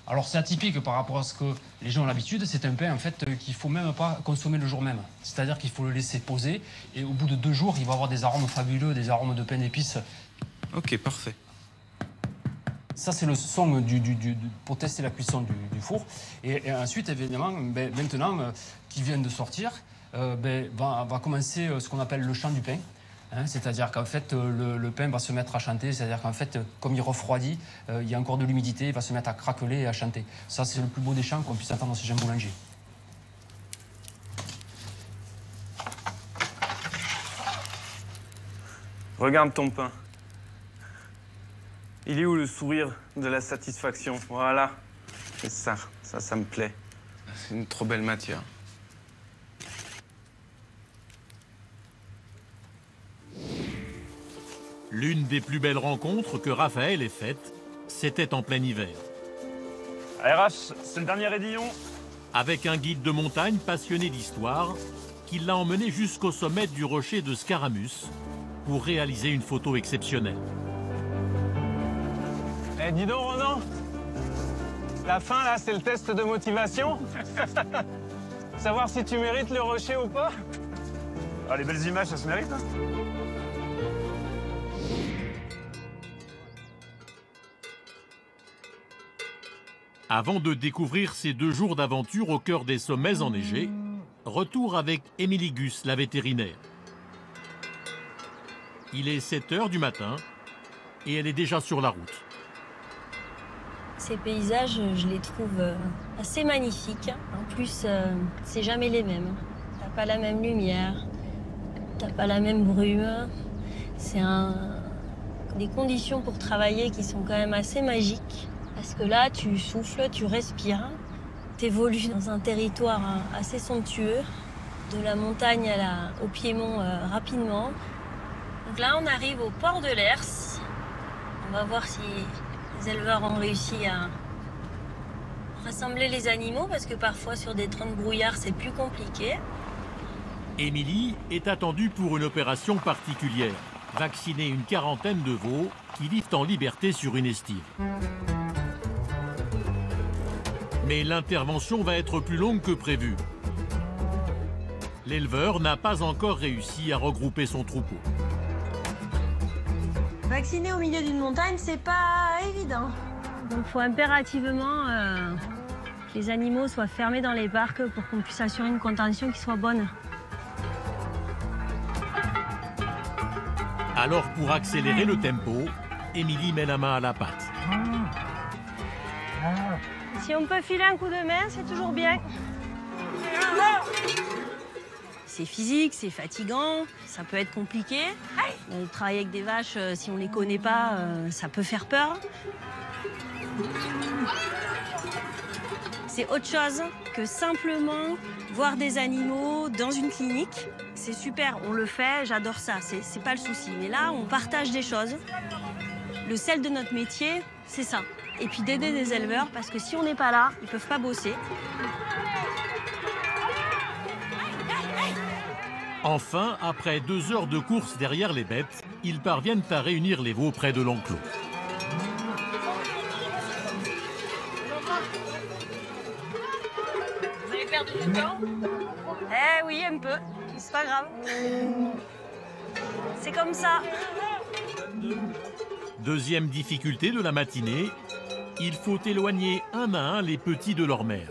Alors c'est atypique par rapport à ce que les gens ont l'habitude. C'est un pain, en fait, qu'il ne faut même pas consommer le jour même. C'est-à-dire qu'il faut le laisser poser. Et au bout de 2 jours, il va avoir des arômes fabuleux, des arômes de pain d'épices. Ok, parfait. Ça, c'est le son pour tester la cuisson du four. Et ensuite, évidemment, maintenant qu'il vient de sortir, va commencer ce qu'on appelle le chant du pain. Hein, c'est-à-dire qu'en fait, le pain va se mettre à chanter. C'est-à-dire qu'en fait, comme il refroidit, il y a encore de l'humidité, il va se mettre à craqueler et à chanter. Ça, c'est le plus beau des chants qu'on puisse entendre chez un boulanger. Regarde ton pain. Il est où le sourire de la satisfaction? Voilà. C'est ça, ça me plaît. C'est une trop belle matière. L'une des plus belles rencontres que Raphaël ait faites, c'était en plein hiver. RH, c'est le dernier édillon. Avec un guide de montagne passionné d'histoire, qui l'a emmené jusqu'au sommet du rocher de Scaramus pour réaliser une photo exceptionnelle. Eh, dis donc, Ronan, la fin, là, c'est le test de motivation. Savoir si tu mérites le rocher ou pas. Ah, les belles images, ça se mérite, hein. Avant de découvrir ces 2 jours d'aventure au cœur des sommets enneigés, Retour avec Émilie Gus, la vétérinaire. Il est 7 h du matin et elle est déjà sur la route. Ces paysages, je les trouve assez magnifiques. En plus, c'est jamais les mêmes. T'as pas la même lumière, t'as pas la même brume. C'est des conditions pour travailler qui sont quand même assez magiques. Parce que là, tu souffles, tu respires, t'évolues dans un territoire assez somptueux, de la montagne au piémont rapidement. Donc là, on arrive au port de l'Hers. On va voir si les éleveurs ont réussi à rassembler les animaux, parce que parfois, sur des trains de brouillard, c'est plus compliqué. Émilie est attendue pour une opération particulière. Vacciner une quarantaine de veaux qui vivent en liberté sur une estive. Mais l'intervention va être plus longue que prévu. L'éleveur n'a pas encore réussi à regrouper son troupeau. Vacciner au milieu d'une montagne, c'est pas évident. Donc il faut impérativement que les animaux soient fermés dans les parcs pour qu'on puisse assurer une contention qui soit bonne. Alors pour accélérer le tempo, Émilie met la main à la pâte. Si on peut filer un coup de main, c'est toujours bien. C'est physique, c'est fatigant, ça peut être compliqué. Travailler avec des vaches, si on les connaît pas, ça peut faire peur. C'est autre chose que simplement voir des animaux dans une clinique. C'est super, on le fait, j'adore ça, c'est pas le souci. Mais là, on partage des choses. Le sel de notre métier, c'est ça. Et puis d'aider des éleveurs, parce que si on n'est pas là, ils peuvent pas bosser. Enfin, après 2 heures de course derrière les bêtes, ils parviennent à réunir les veaux près de l'enclos. Vous avez perdu du temps? Eh oui, un peu. C'est pas grave. C'est comme ça. Deuxième difficulté de la matinée, il faut éloigner un à un les petits de leur mère.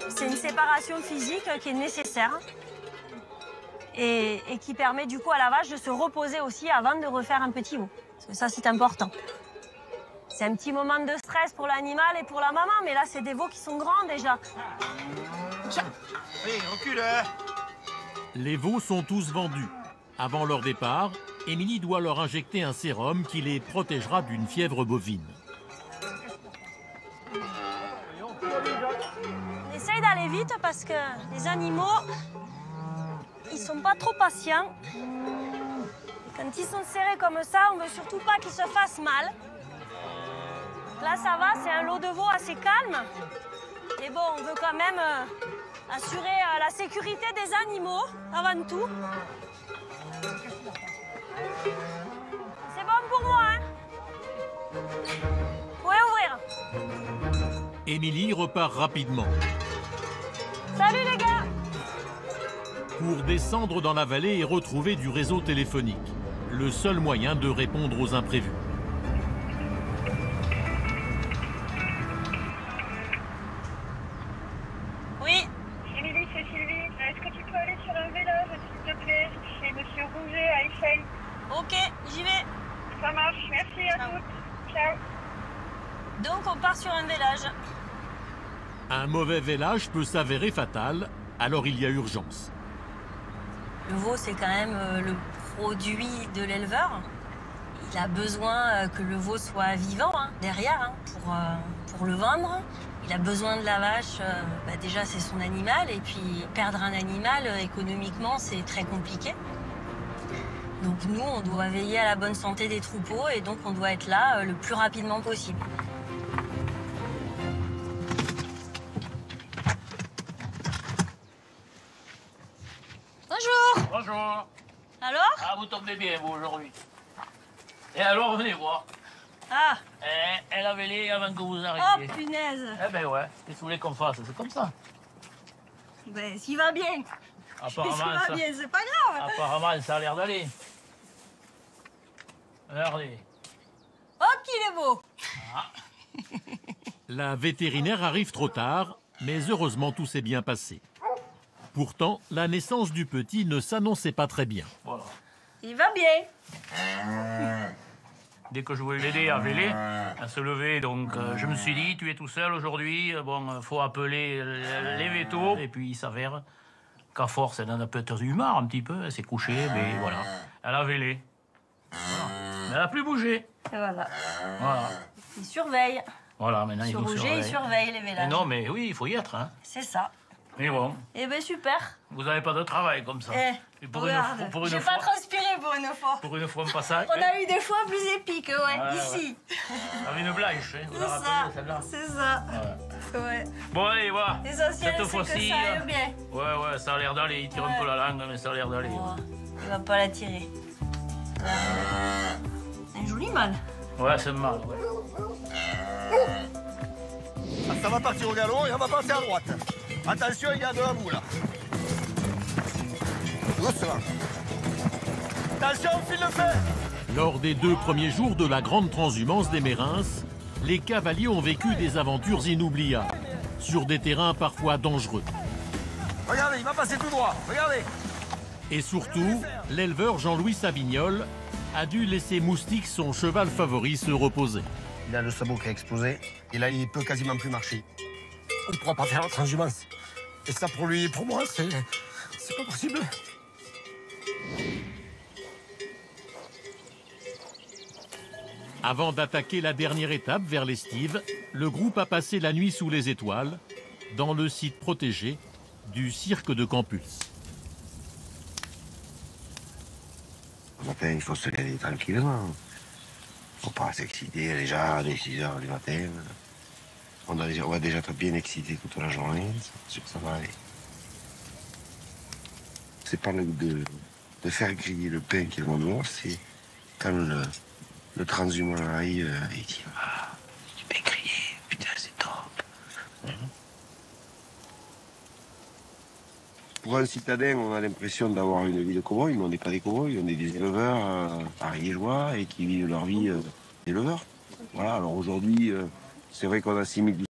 C'est une séparation physique qui est nécessaire et qui permet du coup à la vache de se reposer aussi avant de refaire un petit veau. Parce que ça, c'est important. C'est un petit moment de stress pour l'animal et pour la maman, mais là, c'est des veaux qui sont grands déjà. Oui, recule. Les veaux sont tous vendus. Avant leur départ, Émilie doit leur injecter un sérum qui les protégera d'une fièvre bovine. On essaye d'aller vite parce que les animaux, ils sont pas trop patients. Quand ils sont serrés comme ça, on veut surtout pas qu'ils se fassent mal. Là, ça va, c'est un lot de veaux assez calme. Mais bon, on veut quand même assurer la sécurité des animaux, avant tout. C'est bon pour moi, hein? Vous pouvez ouvrir. Émilie repart rapidement. Salut les gars! Pour descendre dans la vallée et retrouver du réseau téléphonique. Le seul moyen de répondre aux imprévus. Oui. Émilie, c'est Sylvie. Est-ce que tu peux aller sur un village, s'il te plaît, chez Monsieur Rouget à Eiffel? Ok, j'y vais. Ça marche, merci à toutes. Ciao. Donc on part sur un village. Un mauvais vélage peut s'avérer fatal, alors il y a urgence. Le veau, c'est quand même le produit de l'éleveur. Il a besoin que le veau soit vivant derrière pour le vendre. Il a besoin de la vache, déjà c'est son animal, et puis perdre un animal économiquement c'est très compliqué. Donc nous on doit veiller à la bonne santé des troupeaux et donc on doit être là le plus rapidement possible. Bonjour. Bonjour. Alors? Ah, vous tombez bien, vous, aujourd'hui. Et alors, venez voir. Ah. Elle avait les avant que vous arriviez. Oh, punaise. Eh ben ouais, qu'est-ce que vous voulez qu'on fasse? C'est comme ça. Ben, s'il va bien. Apparemment, S'il va bien, c'est pas grave. Apparemment, ça a l'air d'aller. Regardez. Oh, qu'il est beau. Ah. La vétérinaire arrive trop tard, mais heureusement tout s'est bien passé. Pourtant, la naissance du petit ne s'annonçait pas très bien. Voilà. Il va bien. Dès que je voulais l'aider à véler, à se lever, donc je me suis dit, tu es tout seul aujourd'hui, bon, faut appeler les vétos. Et puis il s'avère qu'à force, elle en a peut-être eu marre un petit peu, elle s'est couchée, mais voilà, elle a vélé. Voilà. Mais elle n'a plus bougé. Et voilà. Voilà. Il surveille. Voilà, maintenant il Sur nous Rouget, surveille. il surveille les Mais vélages. non, mais oui, il faut y être, hein. C'est ça. Mais bon, Eh ben super. vous n'avez pas de travail comme ça. Et pour une J'ai fois, pas transpiré pour une fois. pour une fois, on passe à... On a eu des fois plus épiques, ouais, Ouais, ici. Avec une blanche, hein. Vous C'est la ça, rappelez, celle-là? c'est ça. Ouais. Bon, allez, voilà. L'essentiel, Cette c'est que fois-ci, ça aille bien. Ouais, ça a l'air d'aller. Il tire un peu la langue, mais ça a l'air d'aller. Il va pas la tirer. Un joli mâle. Ouais, c'est mal, ouais. Ah, ça va partir au galop et on va passer à droite. Attention, il y a de la boue là. Doucement. Attention, on file le fer. Lors des 2 premiers jours de la grande transhumance des Mérins, les cavaliers ont vécu des aventures inoubliables, sur des terrains parfois dangereux. Regardez, il va passer tout droit. Regardez. Et surtout, l'éleveur Jean-Louis Savignol a dû laisser Moustique, son cheval favori, se reposer. Il a le sabot qui a explosé. Et là, il peut quasiment plus marcher. On ne pourra pas faire la transhumance. Et ça, pour lui et pour moi, c'est pas possible. Avant d'attaquer la dernière étape vers l'Estive, le groupe a passé la nuit sous les étoiles, dans le site protégé du cirque de Campulse. Le matin, il faut se lever tranquillement. Faut pas s'exciter déjà dès 6 h du matin. On va déjà être bien excité toute la journée. C'est sûr que ça va aller. C'est pas de faire griller le pain qui est le moment, c'est quand le transhumant arrive et dit ah, du pain grillé, putain c'est top. Pour un citadin, on a l'impression d'avoir une vie de cow-boy, mais on n'est pas des cow-boys, on est des éleveurs ariégeois et qui vivent leur vie d'éleveurs. Voilà, alors aujourd'hui, c'est vrai qu'on a 6200